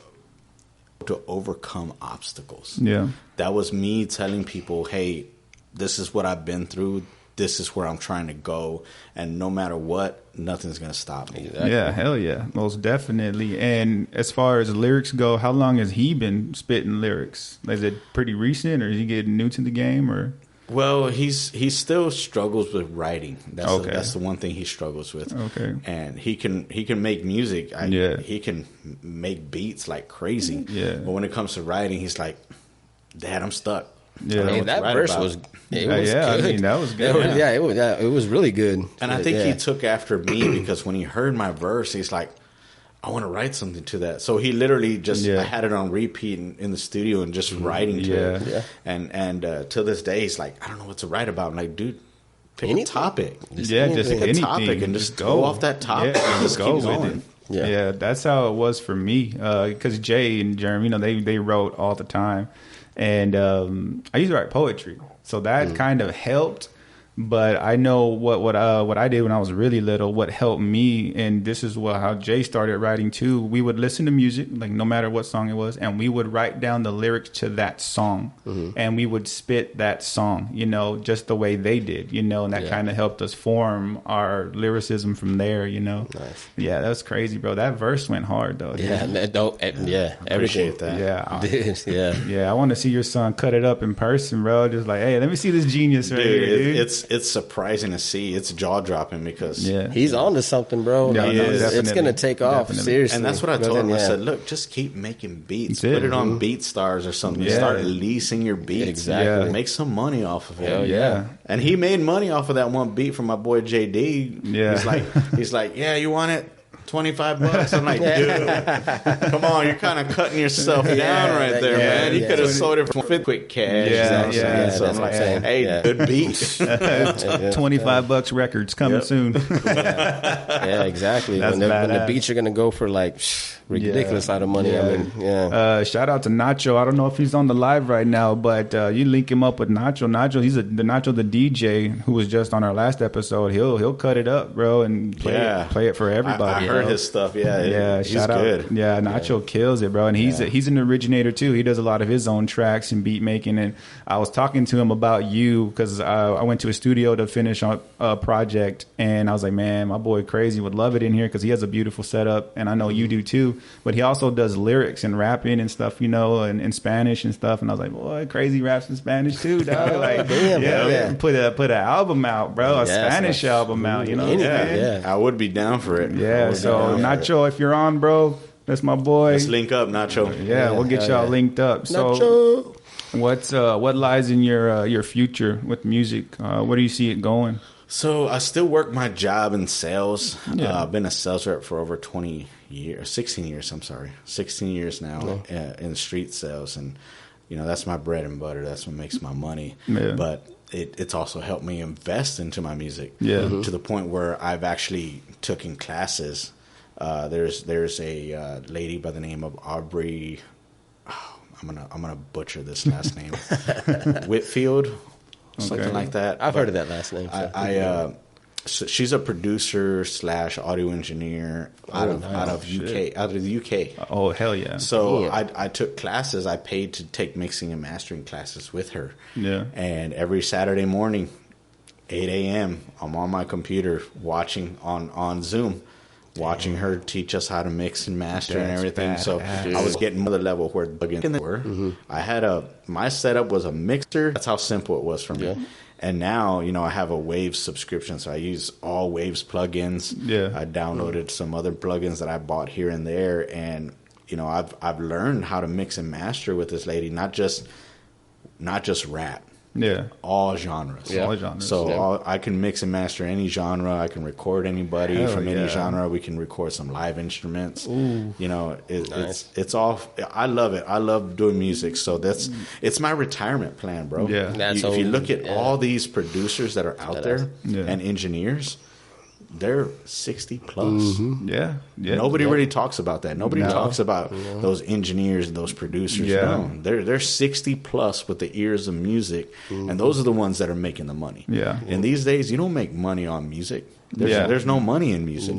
to overcome obstacles. Yeah, that was me telling people, hey, this is what I've been through. This is where I'm trying to go, and no matter what, nothing's gonna stop me. Exactly. Yeah, hell yeah, most definitely. And as far as lyrics go, how long has he been spitting lyrics? Is it pretty recent, or is he getting new to the game, or? Well, he still struggles with writing. That's the one thing he struggles with. Okay, and he can make music. He can make beats like crazy. Yeah, but when it comes to writing, he's like, Dad, I'm stuck. Yeah, I mean, that verse was good. I mean, that was good. It was really good. And I think he took after me because when he heard my verse, he's like, I want to write something to that. So he literally just I had it on repeat in the studio and just writing to it. Yeah. And till this day, he's like, I don't know what to write about. I'm like, dude, pick a topic. Just pick a topic and just go off that topic and just keep going. Yeah, that's how it was for me. Because Jay and Jeremy, they wrote all the time. And I used to write poetry, so that kind of helped. But I know what I did when I was really little. What helped me, and this is how Jay started writing too. We would listen to music, like no matter what song it was, and we would write down the lyrics to that song, and we would spit that song, just the way they did, and that kind of helped us form our lyricism from there, Nice. Yeah, that was crazy, bro. That verse went hard though. Appreciate that. Yeah. I want to see your son cut it up in person, bro. Just like, hey, let me see this genius right here, dude. it's surprising to see. It's jaw dropping because he's on to something, bro. Yeah, it's going to take off seriously. And that's what I told him. I said, look, just keep making beats. Put it on BeatStars or something. Start leasing your beats. Exactly. Make some money off of it. Hell yeah. And he made money off of that one beat from my boy JD. Yeah. He's like, yeah, you want it? $25. I'm like, dude, come on, you're kind of cutting yourself down right there, man. You could have sold it for quick cash. So I'm like, hey, good beat. $25 records coming soon. Yeah, exactly. When the beats are going to go for like ridiculous amount of money. I mean, shout out to Nacho. I don't know if he's on the live right now, but you link him up with Nacho. Nacho, he's the DJ who was just on our last episode. He'll cut it up, bro, and play it for everybody. I heard his stuff. He's shout good. Out. Yeah, Nacho kills it, bro, and he's an originator too. He does a lot of his own tracks and beat making. And I was talking to him about you because I went to a studio to finish on a project, and I was like, man, my boy Krazie would love it in here because he has a beautiful setup, and I know you do too. But he also does lyrics and rapping and stuff, you know, and in Spanish and stuff. And I was like, boy, Krazie raps in Spanish too, dog. Like, put an album out, bro, a Spanish album out, you know. I would be down for it. Yeah, so Nacho, if you're on, bro, that's my boy. Let's link up, Nacho. Yeah, we'll get y'all linked up. So, Nacho. What lies in your future with music? Where do you see it going? So I still work my job in sales. I've been a sales rep for over 16 years now in street sales, and you know that's my bread and butter. That's what makes my money. Yeah. But it's also helped me invest into my music. To the point where I've actually taken classes. There's a lady by the name of Aubrey. I'm gonna butcher this last name. Whitfield. Something like that. I've heard of that last name. So she's a producer / audio engineer out of the UK. Oh, hell yeah! So I took classes. I paid to take mixing and mastering classes with her. Yeah. And every Saturday morning, 8 a.m., I'm on my computer watching on Zoom. Watching her teach us how to mix and master and everything. Bad. So I was getting to the level where plugins were. I had my setup was a mixer. That's how simple it was for me. And now, you know, I have a Waves subscription, so I use all Waves plugins. I downloaded some other plugins that I bought here and there, and you know, I've learned how to mix and master with this lady. Not just rap. All genres. All genres. So I can mix and master any genre. I can record anybody from any genre. We can record some live instruments. Ooh. You know, it's all. I love it. I love doing music. So it's my retirement plan, bro. Yeah. If you look at all these producers that are out there and engineers, they're 60 plus. Nobody really talks about that. Nobody talks about those engineers and those producers. No, they're 60 plus with the ears of music, and those are the ones that are making the money. And these days, you don't make money on music. There's no money in music.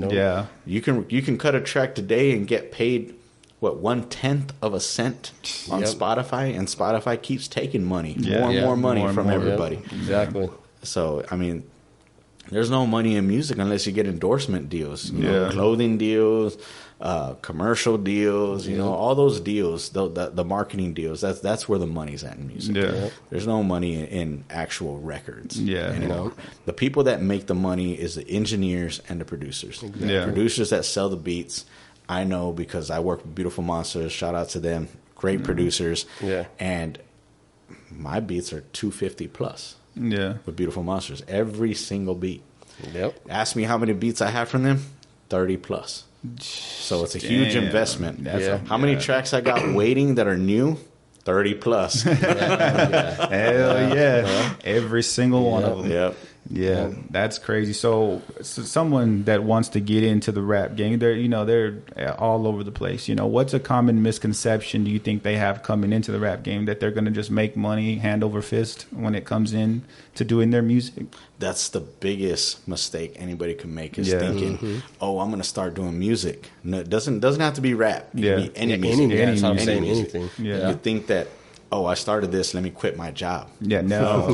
You can cut a track today and get paid 1/10 of a cent on Spotify, and Spotify keeps taking money, more money from everybody. Exactly. So I mean, there's no money in music unless you get endorsement deals, you know, clothing deals, commercial deals, you know, all those deals, the marketing deals. That's where the money's at in music. There's no money in actual records. Anymore. The people that make the money is the engineers and the producers. The producers that sell the beats, I know because I work with Beautiful Monsters. Shout out to them, great producers. And my beats are $250 plus. With Beautiful Monsters, every single beat. Ask me how many beats I have from them, 30 plus. So it's a huge investment. How many tracks I got waiting that are new? 30 plus. Hell yeah. Every single one of them. Yeah, that's crazy. So someone that wants to get into the rap game, they're all over the place. You know, what's a common misconception do you think they have coming into the rap game, that they're going to just make money hand over fist when it comes in to doing their music? That's the biggest mistake anybody can make, is thinking, "Oh, I'm going to start doing music." No, it doesn't have to be rap. It can be any music. Anything. You think that, oh, I started this, let me quit my job. No,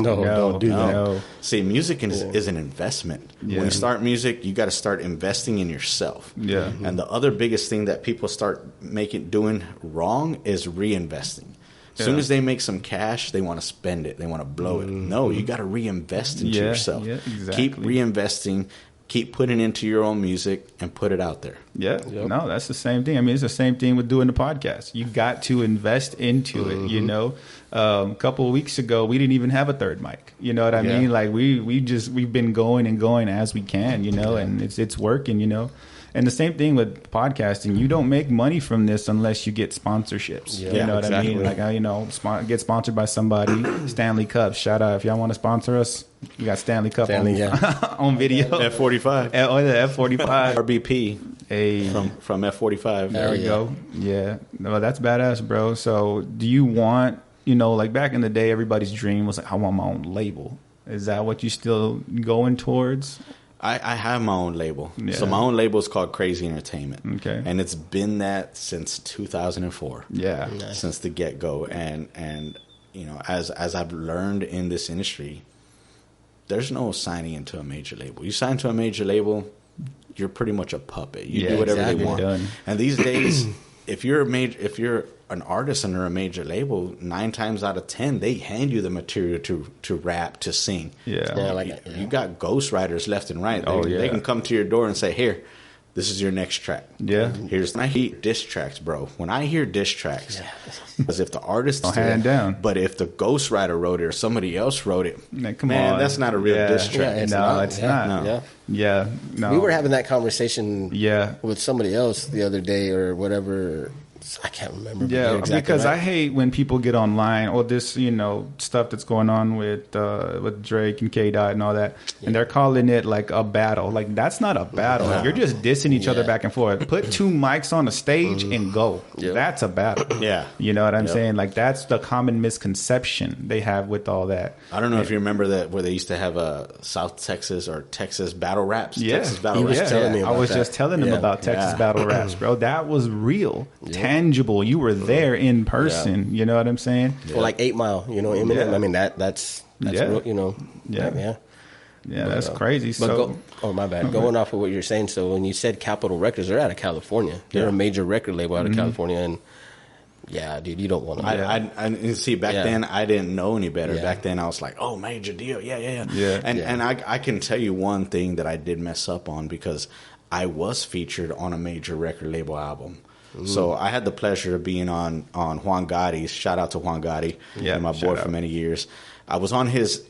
don't do that. No. See, music is an investment. When you start music, you got to start investing in yourself. And the other biggest thing that people start doing wrong is reinvesting. As soon as they make some cash, they want to spend it. They want to blow it. No, you got to reinvest into yourself. Yeah, exactly. Keep reinvesting. Keep putting into your own music and put it out there. Yeah. Yep. No, that's the same thing. I mean, it's the same thing with doing the podcast. You got to invest into it, you know. A couple of weeks ago, we didn't even have a third mic. You know what I mean? Like we've been going and going as we can, you know, and it's working, you know. And the same thing with podcasting. You don't make money from this unless you get sponsorships. Yeah, you know what I mean? Like, you know, get sponsored by somebody. Stanley Cup. Shout out if y'all want to sponsor us. You got Stanley Cup on video. F45. Oh, the F45. RBP. From F45. There we go. Yeah. No, that's badass, bro. So do you want, you know, like back in the day, everybody's dream was like, I want my own label. Is that what you still going towards? I have my own label. Yeah. So my own label is called Krazie Entertainment. Okay. And it's been that since 2004. Yeah. Nice. Since the get-go. And you know, as I've learned in this industry, there's no signing into a major label. You sign to a major label, you're pretty much a puppet. You do whatever they want. Done. And these days, if you're an artist under a major label, 9 times out of 10 they hand you the material to rap, to sing. You got ghostwriters left and right. They can come to your door and say, here, this is your next track. When I hear diss tracks, bro, when I hear diss tracks, as if the artist hand down, but if the ghostwriter wrote it or somebody else wrote it, man, that's not a real diss track. It's not. No. We were having that conversation with somebody else the other day or whatever. I can't remember. Yeah, exactly because I hate when people get online or this, you know, stuff that's going on with Drake and K-Dot and all that, and they're calling it like a battle. Like that's not a battle. No. You're just dissing each other back and forth. Put 2 mics on a stage and go. That's a battle. Yeah, you know what I'm saying? Like that's the common misconception they have with all that. I don't know if you remember that where they used to have South Texas or Texas battle raps. Texas battle raps. I was just telling them about Texas battle raps, bro. That was real. Tangible. You were there in person. You know what I'm saying? Or like 8 Mile, you know, Eminem. I mean that's real, you know. That's crazy. So, my bad. Going off of what you're saying, so when you said Capitol Records, they're out of California. They're a major record label out of California, and dude, you don't want to. I see. Back then, I didn't know any better. Back then, I was like, "Oh, major deal, And I can tell you one thing that I did mess up on because I was featured on a major record label album. So I had the pleasure of being on Juan Gotti's. Shout out to Juan Gotti, my boy for many years. I was on his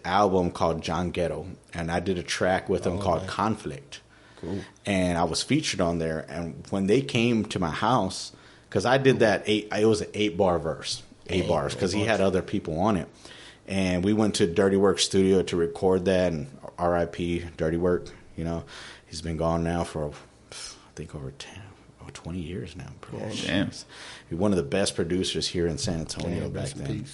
album called John Ghetto, and I did a track with him called Conflict. Cool. And I was featured on there. And when they came to my house, because I did it was an 8-bar verse, 8 bars, because he had other people on it. And we went to Dirty Work Studio to record that. And R.I.P. Dirty Work. You know, he's been gone now for I think over 20 years now. Damn. He's one of the best producers here in San Antonio back then.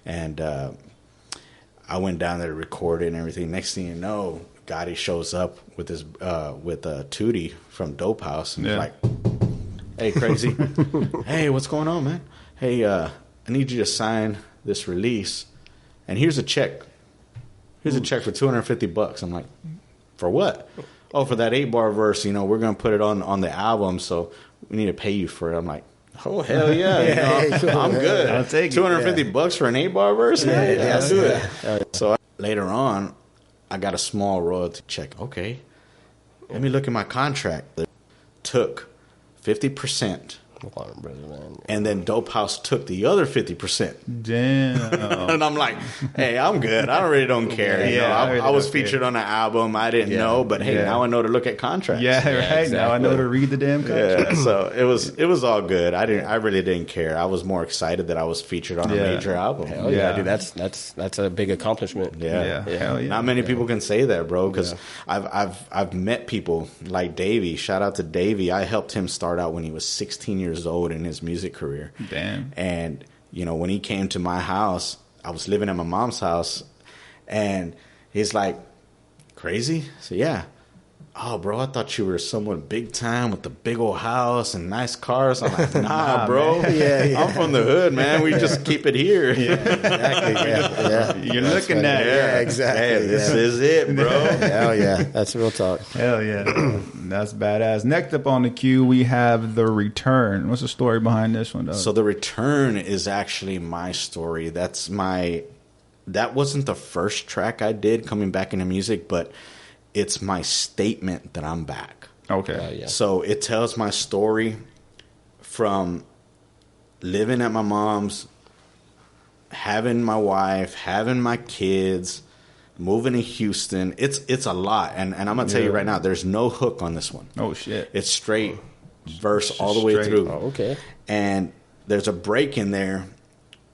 And I went down there to record it and everything. Next thing you know, Gotti shows up with his with Tootie from Dope House and he's like, "Hey, Krazie, hey, what's going on, man? Hey, I need you to sign this release, and here's a check. Here's a check for $250." I'm like, "For what?" "Oh, for that 8-bar verse, you know, we're going to put it on the album, so we need to pay you for it." I'm like, "Oh, hell yeah. You know, I'm good. I'll take $250 for an 8-bar verse? Let's do it." So later on, I got a small royalty check. Okay. Let me look at my contract. It took 50%. And then Dope House took the other 50%. Damn. And I'm like, hey, I'm good. I really don't care. You know, I was featured on an album. I didn't know, but hey, now I know to look at contracts. Yeah, right. Exactly. Now I know to read the damn contract. Yeah, so it was all good. I really didn't care. I was more excited that I was featured on a major album. Hell yeah, dude. That's a big accomplishment. Yeah. Hell yeah. Not many people can say that, bro, because I've met people like Davey. Shout out to Davey. I helped him start out when he was 16 years old in his music career. Damn. And you know, when he came to my house, I was living at my mom's house, and he's like, "Krazie?" I said, "Yeah." oh, bro, I thought you were someone big time with the big old house and nice cars. I'm like, nah, bro. Yeah. I'm from the hood, man. We just keep it here. Yeah, exactly. Yeah. You're that's looking at it. Yeah, exactly. Hey, this is it, bro. Hell yeah. That's real talk. Hell yeah. That's badass. Next up on the queue, we have The Return. What's the story behind this one, dog? So The Return is actually my story. That wasn't the first track I did coming back into music, but it's my statement that I'm back. Okay. Yeah. So it tells my story from living at my mom's, having my wife, having my kids, moving to Houston. It's a lot. And I'm going to tell you right now, there's no hook on this one. Oh, shit. It's straight verse all the way through. Oh, okay. And there's a break in there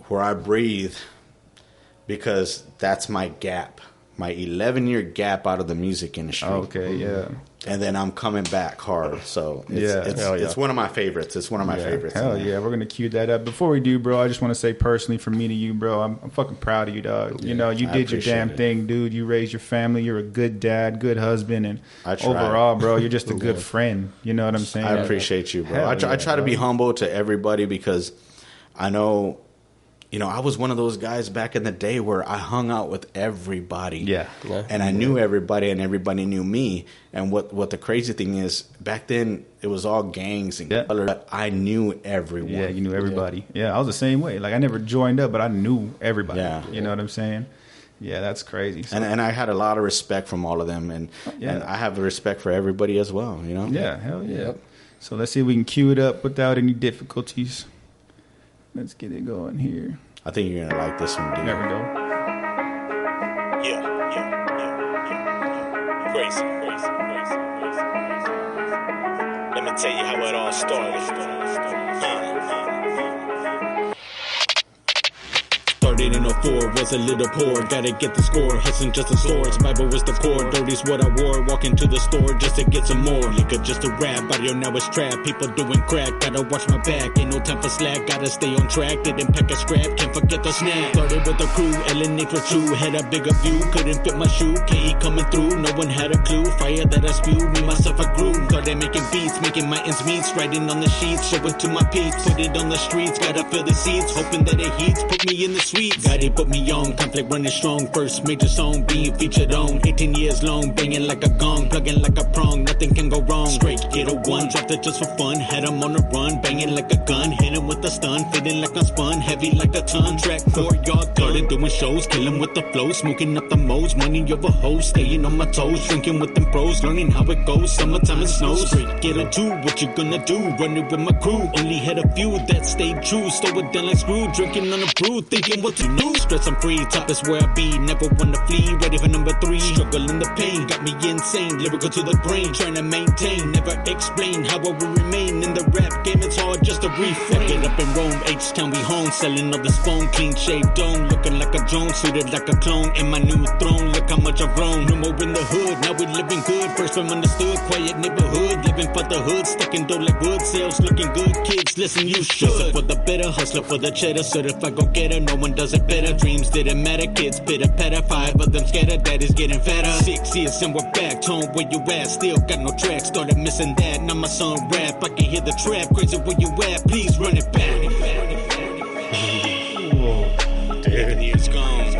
where I breathe because that's my gap. My 11-year gap out of the music industry. Okay, yeah. And then I'm coming back hard. So it's one of my favorites. It's one of my favorites. Hell yeah, we're going to cue that up. Before we do, bro, I just want to say personally from me to you, bro, I'm fucking proud of you, dog. Yeah, you know, you did your damn thing, dude. You raised your family. You're a good dad, good husband. And overall, bro, you're just a good friend. You know what I'm saying? I appreciate you, bro. I try to be humble to everybody because I know... You know, I was one of those guys back in the day where I hung out with everybody. Yeah. And I knew everybody and everybody knew me. And what the crazy thing is, back then, it was all gangs and but I knew everyone. Yeah, you knew everybody. Yeah, I was the same way. Like, I never joined up, but I knew everybody. Yeah. You know what I'm saying? Yeah, that's crazy. So, and I had a lot of respect from all of them. And I have a respect for everybody as well, you know? Yeah, hell yeah. Yep. So let's see if we can cue it up without any difficulties. Let's get it going here. I think you're going to like this one, dude. There we go. Yeah. Crazy. Let me tell you how it all started. Started in 04, was a little poor, gotta get the score, hustling just a sword, survival was the core, dirty's what I wore, walking to the store just to get some more, liquor just a rap, audio now it's trap, people doing crack, gotta watch my back, ain't no time for slack, gotta stay on track, didn't pack a scrap, can't forget the snap, started with the crew, LNH was true, had a bigger view, couldn't fit my shoe, KE coming through, no one had a clue, fire that I spewed, me myself I grew, started making beats, making my ends meet, writing on the sheets, show it to my peeps, put it on the streets, gotta fill the seats, hoping that it heats, put me in the suite. God, he put me on, conflict running strong. First major song being featured on. 18 years long, banging like a gong, plugging like a prong, nothing can go wrong. Straight get a one, dropped it just for fun. Had him on the run, banging like a gun. Hit him with a stun, feeling like I'm spun. Heavy like a ton, track 4 yard started doing shows. Killing with the flow, smoking up the modes. Money over hoes, staying on my toes. Drinking with them pros, learning how it goes. Summertime it snows. Straight get a 2, what you gonna do? Running with my crew, only had a few that stayed true. Slow it down like screw, drinking on the brew, thinking what to do. Stress I'm free, top is where I be. Never wanna flee, ready for number 3. Struggle in the pain, got me insane. Lyrical to the brain, trying to maintain. Never explain how I will remain. In the rap game, it's hard just to refrain. Get up and roam, H-Town we home. Selling all this phone, clean shaved dome. Looking like a drone, suited like a clone. In my new throne, look how much I've grown. No more in the hood, now we living good. First time understood, quiet neighborhood. Living for the hood, stuck in dough like wood. Sales looking good, kids, listen, you should. Hustle for the better, hustler for the cheddar. Certified go getter, no one does it better. Dreams didn't matter, kids pitter patter. 5 of them scattered, daddy's getting fatter. 6 years and we're back, home where you at. Still got no track, started missing that. Now my son rap, I can hear the trap. Crazy where you at, please run it back. Dude, years gone.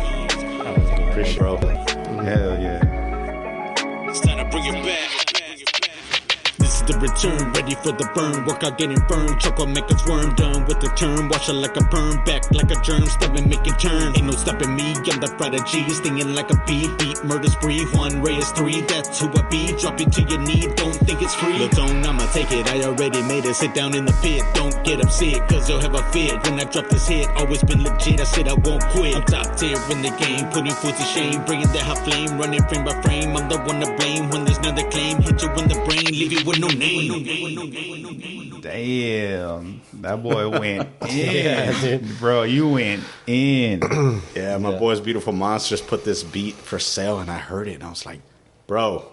Appreciate it, bro. Hell yeah. It's time to bring it back. This is the return, ready for the burn. Workout getting firm, chocolate make us worm. Done with the term, wash it like a perm. Back like a germ, stopping making turn. Ain't no stopping me, I'm the prodigy. Stinging like a bee, beat murder spree. 1 ray is 3, that's who I be. Drop it to your knee, don't think it's free. Look on, I'ma take it, I already made it. Sit down in the pit, don't get upset, cause you'll have a fit. When I drop this hit, always been legit, I said I won't quit. I'm top tier in the game, putting fools to shame. Bringing the hot flame, running frame by frame. I'm the one to blame when there's another claim. Hit you in the brain, leave you with no name. Damn, that boy went in. Bro, you went in. Yeah, my boy's Beautiful Monsters put this beat for sale, and I heard it, and I was like, bro,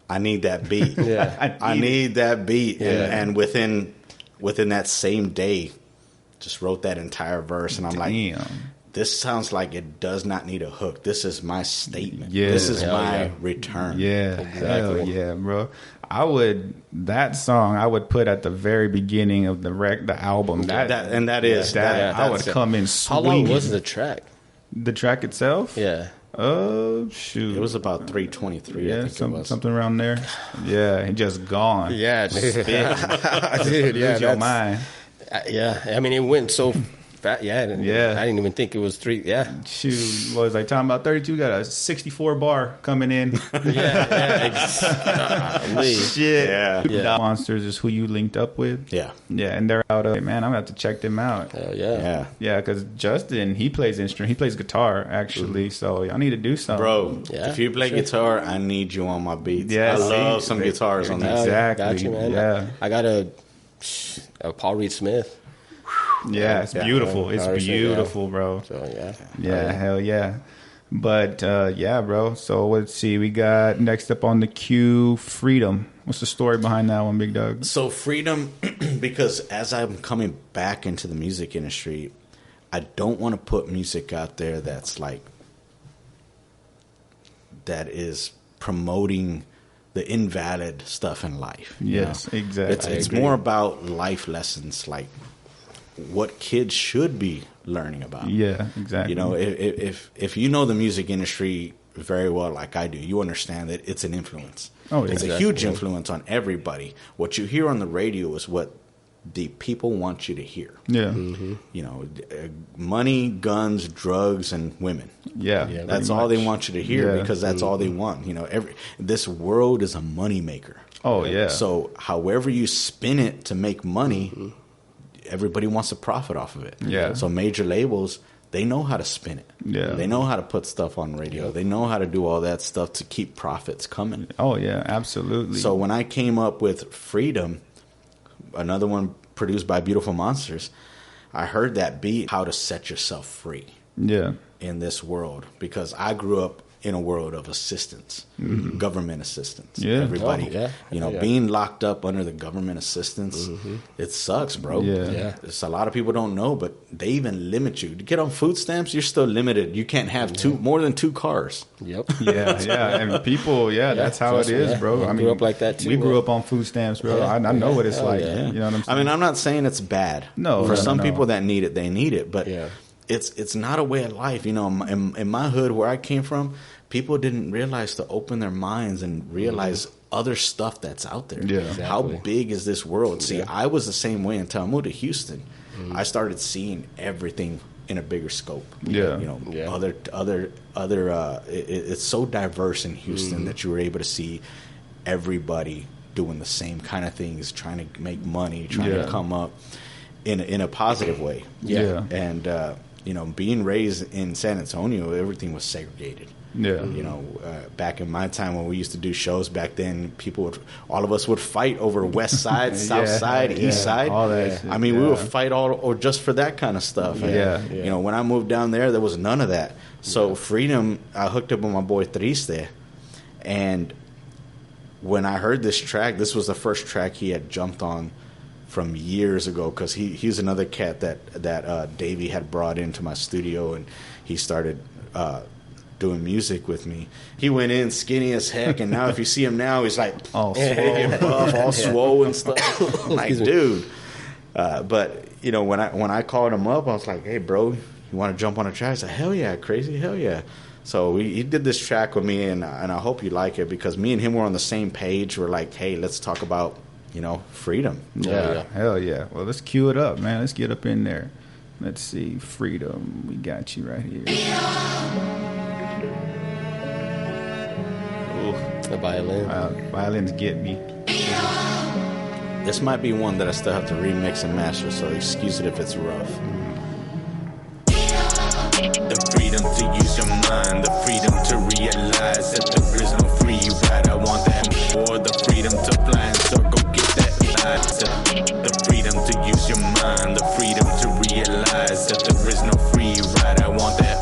I need that beat. I need that beat. Yeah. And within that same day, just wrote that entire verse, and I'm like, this sounds like it does not need a hook. This is my statement. Yeah. This is my return. Yeah, exactly. Yeah, bro. That song I would put at the very beginning of the album. I would come in swinging. How long was the track? The track itself? Yeah. Oh, shoot. It was about 3:23, yeah, I think it was. Something around there. Yeah, it just gone. Yeah, dude. Lose your mind. Yeah, I mean, it went so fast. Yeah, I didn't even think it was 3. Yeah. Shoot, was I talking about 32? Got a 64 bar coming in. Shit. Yeah. Monsters is who you linked up with. Yeah. Yeah, and they're out of it, man. I'm going to have to check them out. Hell yeah. Yeah, because Justin, he plays instrument. He plays guitar, actually. So y'all need to do something. Bro, if you play guitar, I need you on my beats. Yeah, I love some guitars on that. Exactly. Got you, man. Yeah. I got a Paul Reed Smith. Yeah, it's beautiful. It's beautiful, bro. So, yeah, hell yeah. But, yeah, bro. So, let's see. We got next up on the queue, Freedom. What's the story behind that one, Big Dog? So, Freedom, because as I'm coming back into the music industry, I don't want to put music out there that is promoting the invalid stuff in life. Yes, exactly. It's more about life lessons, like what kids should be learning about. Yeah, exactly. You know, if you know the music industry very well, like I do, you understand that it's an influence. Oh, yeah. It's a huge influence on everybody. What you hear on the radio is what the people want you to hear. Yeah. Mm-hmm. You know, money, guns, drugs, and women. Yeah. That's all they want you to hear because that's all they want. You know, this world is a money maker. Oh, yeah. So however you spin it to make money, everybody wants to profit off of it. Yeah. So major labels, they know how to spin it. Yeah. They know how to put stuff on radio. Yeah. They know how to do all that stuff to keep profits coming. Oh, yeah, absolutely. So when I came up with Freedom, another one produced by Beautiful Monsters, I heard that beat, how to set yourself free. Yeah. In this world. Because I grew up in a world of assistance, government assistance. Yeah. Everybody, being locked up under the government assistance, it sucks, bro. Yeah. It's a lot of people don't know, but they even limit you. To get on food stamps, you're still limited. You can't have more than 2 cars. Yep. Yeah. And people, that's how it is, bro. I mean, grew up like that too. We grew up on food stamps, bro. I know what it's like. Yeah. You know what I'm saying? I mean, I'm not saying it's bad. No. For some people that need it, they need it. But it's not a way of life. You know, in my hood where I came from, people didn't realize to open their minds and realize other stuff that's out there. Yeah. Exactly. How big is this world? See, I was the same way until I moved to Houston. I started seeing everything in a bigger scope. Yeah. You know, it's so diverse in Houston that you were able to see everybody doing the same kind of things, trying to make money, trying to come up in a positive way. Yeah. And you know, being raised in San Antonio, everything was segregated. Yeah. You know, back in my time when we used to do shows back then, all of us would fight over West Side, South Side, East Side. All that shit, I mean, we would fight or just for that kind of stuff. And, you know, when I moved down there was none of that. So Freedom, I hooked up with my boy Triste, and when I heard this track, this was the first track he had jumped on from years ago, because he's another cat that Davey had brought into my studio, and he started doing music with me. He went in skinny as heck, and now if you see him now, he's like all swole, buff, all swole and stuff. I'm like, dude. But you know, when I called him up, I was like, hey, bro, you want to jump on a track? I said, hell yeah, Krazie, hell yeah. So he did this track with me, and I hope you like it, because me and him were on the same page. We're like, hey, let's talk about, you know, freedom. Yeah, hell yeah. Well, let's cue it up, man. Let's get up in there. Let's see, Freedom. We got you right here. The violin. Violins get me. This might be one that I still have to remix and master, so excuse it if it's rough. The freedom to use your mind, the freedom to realize that there is no free ride. I want that more, the freedom to fly and circle, get that light. The freedom to use your mind, the freedom to realize that there is no free ride. I want that.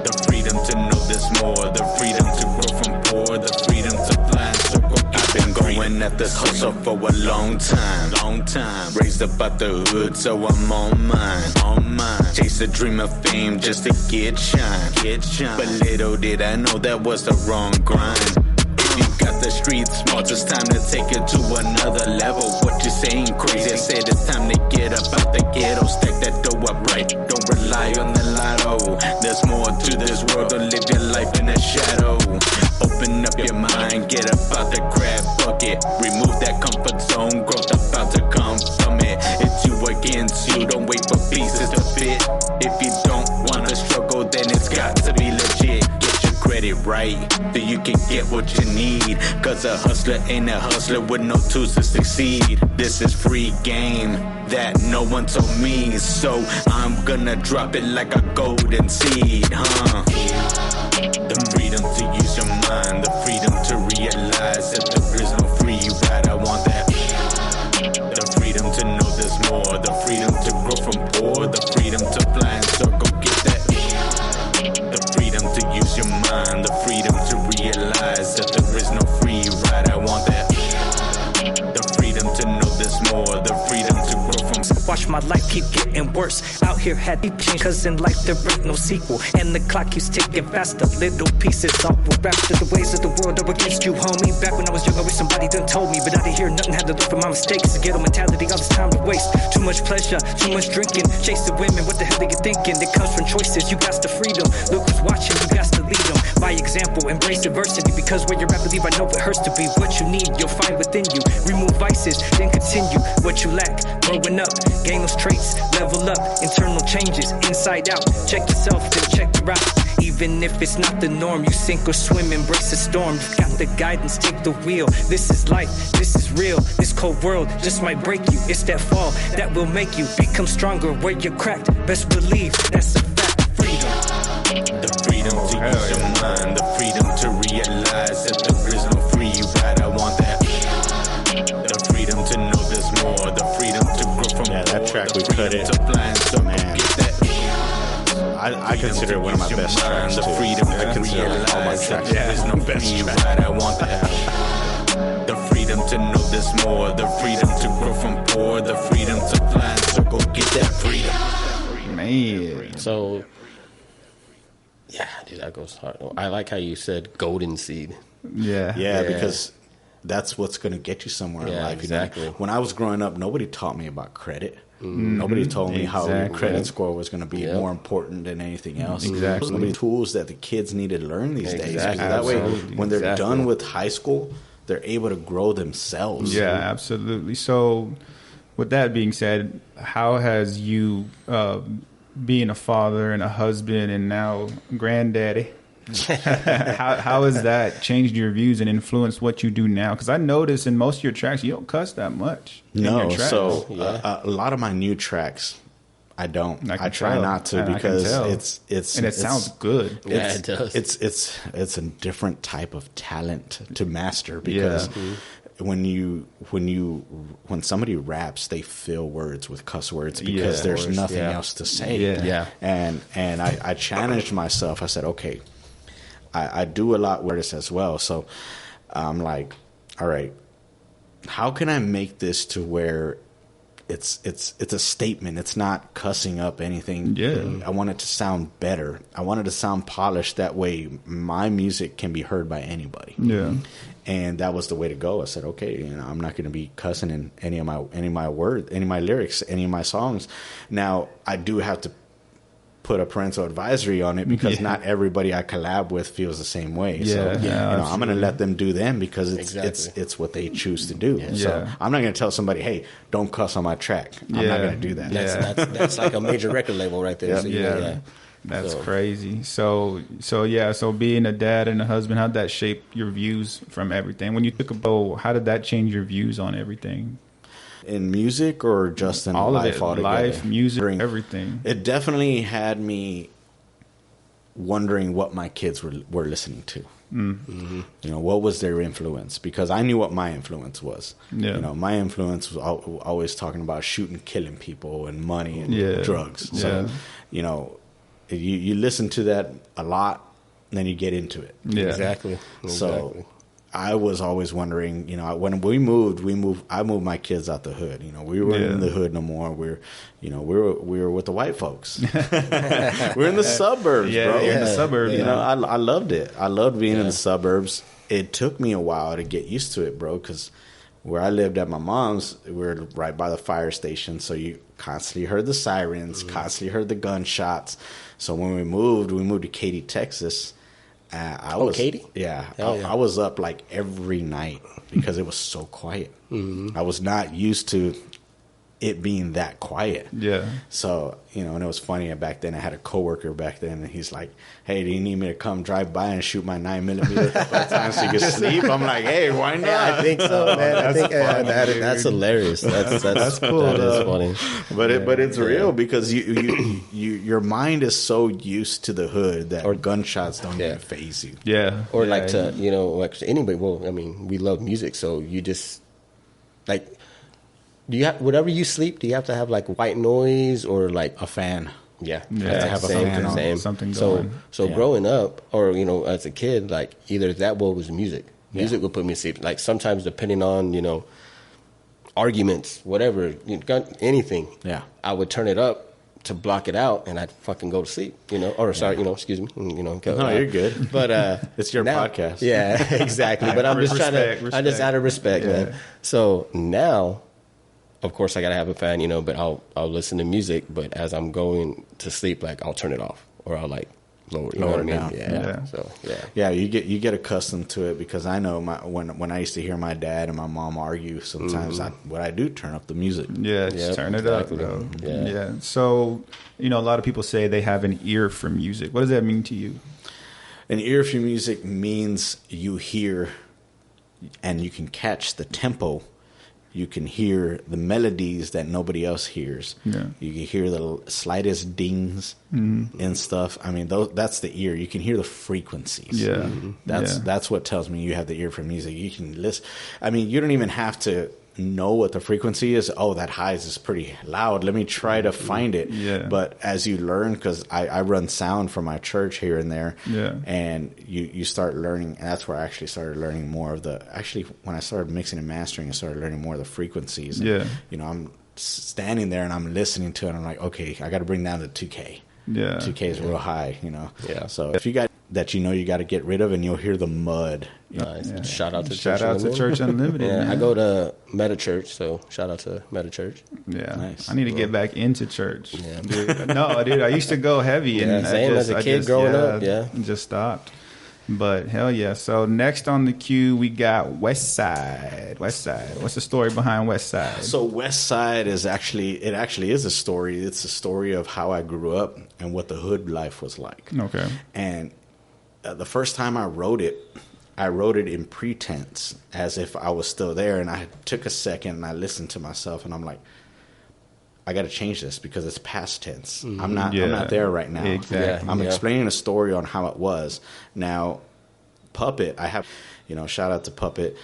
The freedom to know this more, the freedom to grow from poor, the freedom to fly and circle. I've been going at the hustle for a long time. Raised up out the hood, so I'm on mine. Chase a dream of fame just to get shine. But little did I know that was the wrong grind. You got the street smarts, it's time to take it to another level. What you saying, crazy? I said it's time to get up out the ghetto. Stack that dough up right, don't rely on the lotto. There's more to this world, don't live your life in the shadow. Open up your mind, get up out the grab bucket. Remove that comfort zone, growth about to come from it. It's you against you, don't wait for pieces to fit. If you don't wanna struggle, then it's got to be legit. Credit right, so you can get what you need. Cause a hustler ain't a hustler with no tools to succeed. This is free game that no one told me, so I'm gonna drop it like a golden seed, The freedom to use your mind, the freedom to realize that there is no free ride. I want that. The freedom to know there's more, the freedom to grow from poor, the freedom to fly and so go get that. The freedom to use your mind, the freedom to realize that there is no free ride. I want that. The freedom to know there's more, the freedom to grow from. Watch my life keep getting worse. Out here had deep change, cause in life there ain't no sequel. And the clock keeps ticking faster. Little pieces all were wrapped. The ways of the world are against you, homie. Back when I was young, I wish somebody done told me. But I didn't hear nothing, had to learn from my mistakes. The ghetto mentality, all this time to waste. Too much pleasure, too much drinking. Chasing women, what the hell are you thinking? It comes from choices, you got the freedom. Look who's watching, you got to lead them. By example, embrace adversity. Because where you're at, believe I know it hurts to be what you need. You'll find within you. Remove vices, then continue what you lack. Growing up, gain those traits, level up, internal changes, inside out. Check yourself, then check your route. Even if it's not the norm, you sink or swim, embrace the storm. You've got the guidance, take the wheel. This is life, this is real. This cold world just might break you. It's that fall that will make you become stronger. Where you're cracked, best believe that's a fact. Freedom. The freedom to use your mind, the freedom to realize that there is no free ride. I want that. The freedom to know there's more, the freedom to grow from. Yeah, that track we cut it. To plan, so man. I consider it one of my best tracks too. I consider all my tracks. Yeah, there's no best track. I want that. The freedom to know there's more, the freedom to grow from poor, the freedom to plan, so go get that freedom. Man. So, yeah, dude, that goes hard. I like how you said golden seed. Yeah, because that's what's going to get you somewhere in life. Exactly. You know? When I was growing up, nobody taught me about credit. Nobody told me how your credit score was going to be more important than anything else. Exactly. So many tools that the kids need to learn these days. Because that way, when they're done with high school, they're able to grow themselves. Yeah, absolutely. So, with that being said, how has you, being a father and a husband and now granddaddy, how has that changed your views and influenced what you do now? Because I notice in most of your tracks, you don't cuss that much. No, so a lot of my new tracks, I don't. I try not to because it sounds good. Yeah, it does. It's a different type of talent to master because when somebody raps, they fill words with cuss words because there's nothing else to say. And I challenged myself. I said, okay. I do a lot with this as well. So I'm like, all right, how can I make this to where it's a statement? It's not cussing up anything. Yeah. I want it to sound better. I want it to sound polished. That way my music can be heard by anybody. Yeah. And that was the way to go. I said, okay, I'm not going to be cussing in any of my words, any of my lyrics, any of my songs. Now I do have to put a parental advisory on it because not everybody I collab with feels the same way. So I'm going to let them do them because it's what they choose to do. So I'm not going to tell somebody, hey, don't cuss on my track. I'm not going to do that. That's like a major record label right there. So that's crazy. So being a dad and a husband, how'd that shape your views from everything? When you took a bow, how did that change your views on everything? In music or just in all life of it, life, music, everything. It definitely had me wondering what my kids were listening to. Mm-hmm. What was their influence? Because I knew what my influence was. My influence was always talking about shooting, killing people and money and drugs. So, you listen to that a lot, and then you get into it. Exactly. So I was always wondering, you know, when we moved, I moved my kids out the hood. You know, we weren't in the hood no more. We were with the white folks. We're in the suburbs, bro. You're in the suburbs. You know, I loved it. I loved being in the suburbs. It took me a while to get used to it, bro, because where I lived at my mom's, we were right by the fire station, so you constantly heard the sirens, constantly heard the gunshots. So when we moved to Katy, Texas. Katy? Yeah, I was up like every night because it was so quiet. I was not used to it being that quiet. Yeah. So, you know, and it was funny. Back then, I had a coworker back then, and he's like, "Hey, do you need me to come drive by and shoot my 9mm a couple of times so you can sleep?" I'm like, "Hey, why not?" Yeah, I think so, man. I think that's hilarious. That's cool. That is funny. But it's real because your mind is so used to the hood that gunshots don't even faze you. Yeah. Or like to, you know, like anybody. Well, I mean, we love music, so you just like. Do you have, whenever you sleep, do you have to have like white noise or like a fan? Yeah, you have to have a fan on. Something going. So growing up, or you know, as a kid, like either that or was music. Music would put me to sleep. Like sometimes, depending on arguments, whatever, anything. Yeah, I would turn it up to block it out, and I'd fucking go to sleep. You know, or sorry, excuse me. No, you're good. But it's your podcast. Yeah, exactly. But I'm just trying to. I just out of respect, man. So now. Of course, I gotta have a fan, but I'll listen to music. But as I'm going to sleep, like I'll turn it off or I'll like lower it down. Yeah. So you get accustomed to it because I know when I used to hear my dad and my mom argue, sometimes what I do turn up the music. Yeah, just turn it up, bro. Yeah. So a lot of people say they have an ear for music. What does that mean to you? An ear for music means you hear and you can catch the tempo. You can hear the melodies that nobody else hears. Yeah. You can hear the slightest dings and stuff. I mean, that's the ear. You can hear the frequencies. Yeah. That's what tells me you have the ear for music. You can listen. I mean, you don't even have to know what the frequency is. Oh, that highs is pretty loud. Let me try to find it. Yeah. But as you learn, because I run sound for my church here and there, and you start learning, and that's where I actually started learning more of when I started mixing and mastering, I started learning more of the frequencies. And, I'm standing there and I'm listening to it, and I'm like, okay, I got to bring down the 2K. Yeah. 2K is real high, Yeah. So if you got that you got to get rid of, and you'll hear the mud. Nice. Yeah. Shout out to Church Unlimited. Yeah, I go to Meta Church, so shout out to Meta Church. Yeah, nice. I need to get back into church. Yeah. Dude, I used to go heavy, and same as a kid growing up. Yeah, just stopped. But hell yeah! So next on the queue we got West Side. West Side. What's the story behind West Side? So West Side is actually is a story. It's a story of how I grew up and what the hood life was like. Okay. And the first time I wrote it in pretense, as if I was still there. And I took a second and I listened to myself, and I'm like, I got to change this because it's past tense. I'm not there right now. Exactly. I'm explaining a story on how it was. Now, Puppet, I have, shout out to Puppet,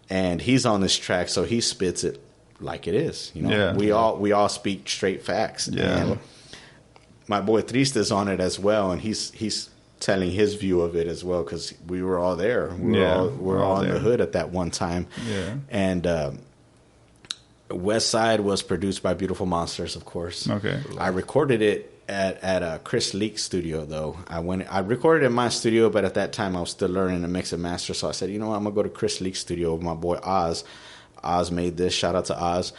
and he's on this track, so he spits it like it is. We all speak straight facts. Yeah. And my boy Trista's on it as well, and he's telling his view of it as well, because we were all there. We're all in the hood at that one time. Yeah. And West Side was produced by Beautiful Monsters, of course. Okay. I recorded it at Chris Leake's studio, though. I recorded in my studio, but at that time I was still learning to mix and master. So I said, I'm gonna go to Chris Leake's studio with my boy Oz. Oz made this. Shout out to Oz.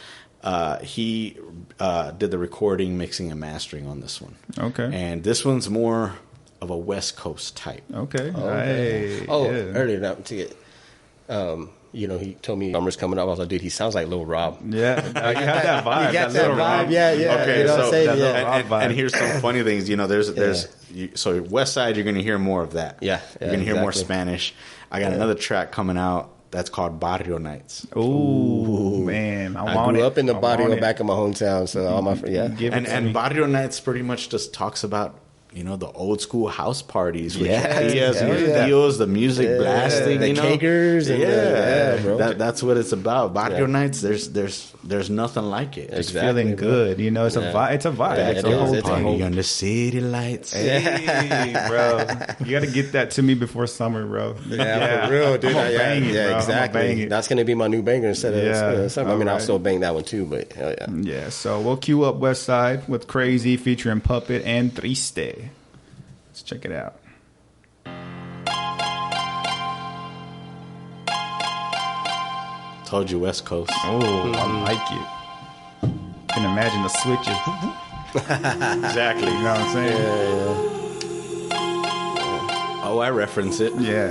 He did the recording, mixing, and mastering on this one. Okay. And this one's more of a West Coast type. Okay. Earlier now to get. He told me numbers coming up. I was like, dude, he sounds like Lil Rob. Yeah, you have that vibe. You got that vibe. Yeah. Okay, so and here's some funny things. So West Side, you're going to hear more of that. Yeah, you're going to hear more Spanish. I got another track coming out that's called Barrio Nights. Ooh, man, I grew up in the barrio back in my hometown, so all my and Barrio Nights pretty much just talks about the old school house parties with videos, the music blasting, the cakers, bro. That's what it's about. Barrio nights, there's nothing like it. It's feeling good, it's a vibe. It's a vibe. It's a whole party under city lights. Hey, bro, you got to get that to me before summer, bro. Yeah, for real, dude. Bang it, bro. Exactly. That's gonna be my new banger instead of summer. I mean, I'll still bang that one too, but hell yeah. Yeah. So we'll cue up West Side with Krazie featuring Puppet and Triste. Let's check it out. Told you West Coast. Oh, I like it. Can imagine the switches. Exactly. You know what I'm saying? Yeah. Oh, I reference it. Yeah.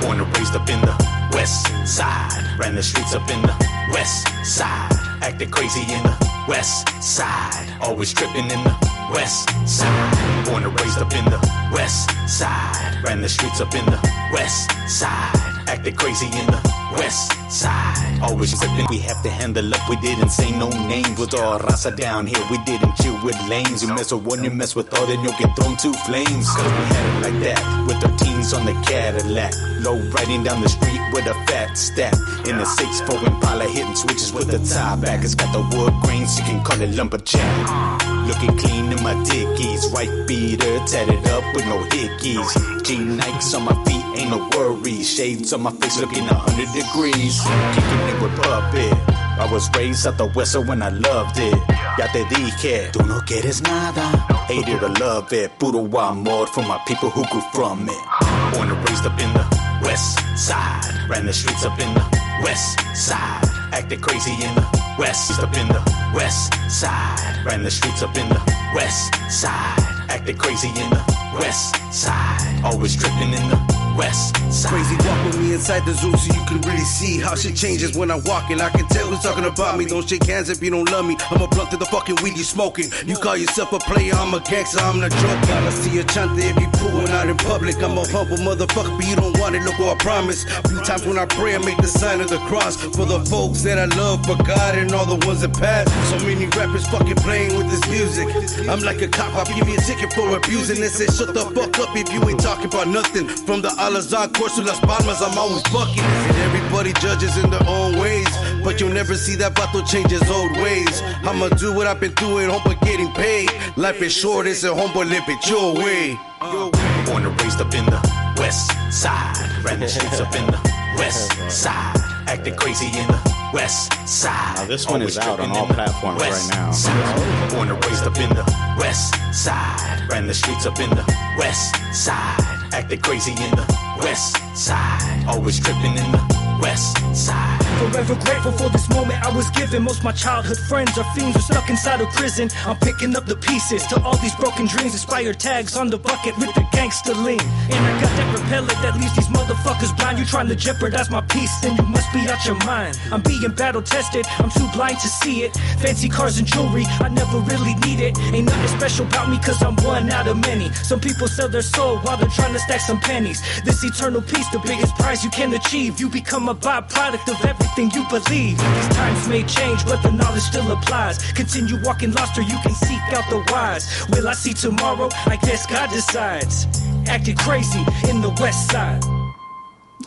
Born and raised up in the West Side. Ran the streets up in the West Side. Acted crazy in the West Side. Always tripping in the West Side. Born and raised up in the West Side. Ran the streets up in the West Side. Acted crazy in the West Side. Always tripping, we have to handle up. We didn't say no names. With all raza down here, we didn't chill with lanes. You mess with one, you mess with all, then you'll get thrown to flames. Cause we had it like that, with 13s on the Cadillac. Low riding down the street with a fat stack. In the 6'4" Impala, hitting switches with the top back. It's got the wood grains, you can call it lumberjack. Looking clean in my dickies, white beater, tatted up with no hickeys. G-Nikes on my feet, ain't no worries. Shades on my face, looking 100 degrees. Kicking it with Puppet. I was raised out the west, so when I loved it. Ya te dije, tú no quieres nada. Hate it or love it, puro amor for my people who grew from it. Born and raised up in the West Side. Ran the streets up in the West Side. Acted crazy in the West. Up in the West Side. Ran the streets up in the West Side. Acted crazy in the West Side. Always tripping in the West Side. Crazy, walk with me inside the zoo so you can really see how shit changes when I walk in. I can tell who's talking about me. Don't shake hands if you don't love me. I'm a blunt to the fucking weed you smoking. You call yourself a player, I'm a gangster, I'm not joking. I see a chante if you pulling out in public. I'm a humble motherfucker, but you don't want it. Look what I promise. A few times when I pray, I make the sign of the cross for the folks that I love, for God and all the ones that passed. So many rappers fucking playing with this music. I'm like a cop, I'll give you a ticket for abusing it. Say shut the fuck up if you ain't talking about nothing. From the Alazan course to Las Palmas, I'm always bucking. And everybody judges in their own ways, but you'll never see that vato change his old ways. I'ma do what I've been doing, home but getting paid. Life is short, it's a home but live it your way. Born and raised up in the West Side. Ran the streets up in the West Side. Acted crazy in the West Side. Now this one is out on all platforms right now. Side. Born and raised up in the West Side. Ran the streets up in the West Side. Acted crazy in the West Side. Always tripping in the West Side. Forever grateful for this moment I was given. Most my childhood friends are fiends, are stuck inside of prison. I'm picking up the pieces to all these broken dreams. Inspired tags on the bucket with the gangster lean. And I got that repellent that leaves these motherfuckers blind. You trying to jeopardize my peace, then you must be out your mind. I'm being battle tested, I'm too blind to see it. Fancy cars and jewelry, I never really need it. Ain't nothing special about me cause I'm one out of many. Some people sell their soul while they're trying to stack some pennies. This eternal peace, the biggest prize you can achieve. You become a byproduct of everything you believe. These times may change, but the knowledge still applies. Continue walking lost or you can seek out the wise. Will I see tomorrow? I guess God decides. Acted crazy in the West Side.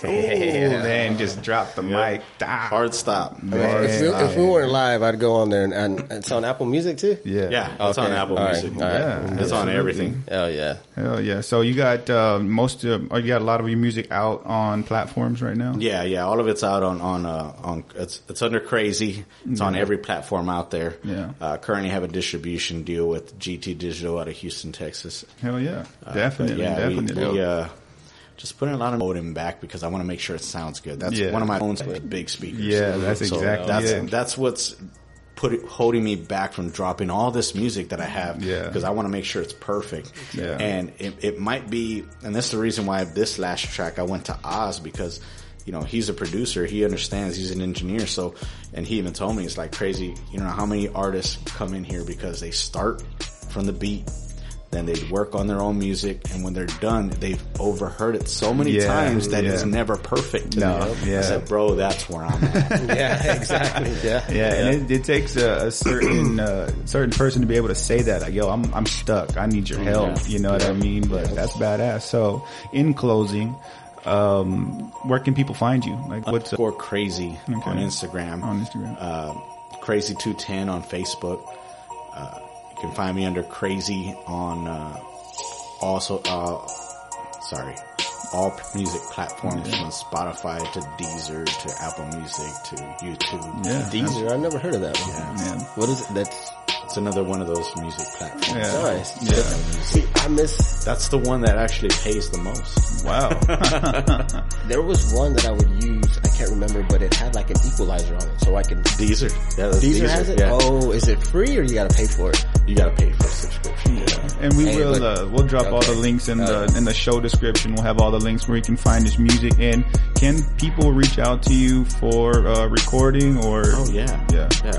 Man, just drop the mic. Hard stop. If we weren't live, I'd go on there and it's on Apple Music too. Yeah, it's on Apple Music. All right. Yeah, it's on everything. Hell yeah. So you got you got a lot of your music out on platforms right now. Yeah. All of it's out on it's under Krazie. It's on every platform out there. Yeah. Currently have a distribution deal with GT Digital out of Houston, Texas. Hell yeah, definitely. Just putting a lot of modem back because I want to make sure it sounds good. That's one of my phones with big speakers. Yeah, that's exactly that's what's holding me back from dropping all this music that I have. Because I want to make sure it's perfect. Yeah. And it might be, and that's the reason why this last track I went to Oz because, he's a producer. He understands. He's an engineer. So, and he even told me it's like crazy. How many artists come in here because they start from the beat. then they'd work on their own music, and when they're done, they've overheard it so many times that it's never perfect to me. I said, bro, that's where I'm at. Yeah, exactly. And it takes a certain person to be able to say that, like, yo, I'm stuck, I need your help. You know what I mean? But that's badass. So in closing, where can people find you? Like, what's Krazie on Instagram? Krazie210 on Facebook. You can find me under Krazie on all music platforms, from Spotify to Deezer to Apple Music to YouTube. Deezer, I've never heard of that one. What is it? It's another one of those music platforms. Nice. See, that's the one that actually pays the most. Wow. There was one that I would use, I can't remember, but it had like an equalizer on it, so I can... Deezer. Deezer has it? Yeah. Oh, is it free or you gotta pay for it? You gotta pay for a subscription. And we'll drop all the links in the show description. We'll have all the links where you can find this music. And can people reach out to you for recording or? Oh yeah.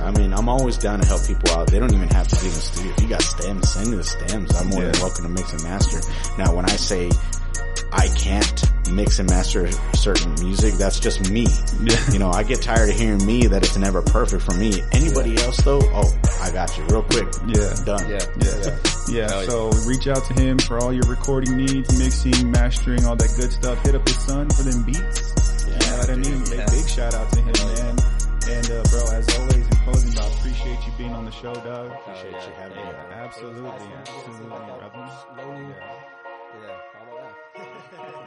I mean, I'm always down to help people out. They don't even have to be in the studio. If you got stems, send me the stems. I'm more than welcome to mix and master. Now, when I say I can't mix and master certain music, that's just me. You know, I get tired of hearing me that it's never perfect for me. Anybody else though? Oh, I got you real quick. Done. So reach out to him for all your recording needs, mixing, mastering, all that good stuff. Hit up his son for them beats. You know what I mean? Big shout out to him, man. And bro, as always, in closing, I appreciate you being on the show, dog. Appreciate you having me. Absolutely, brother. Yeah.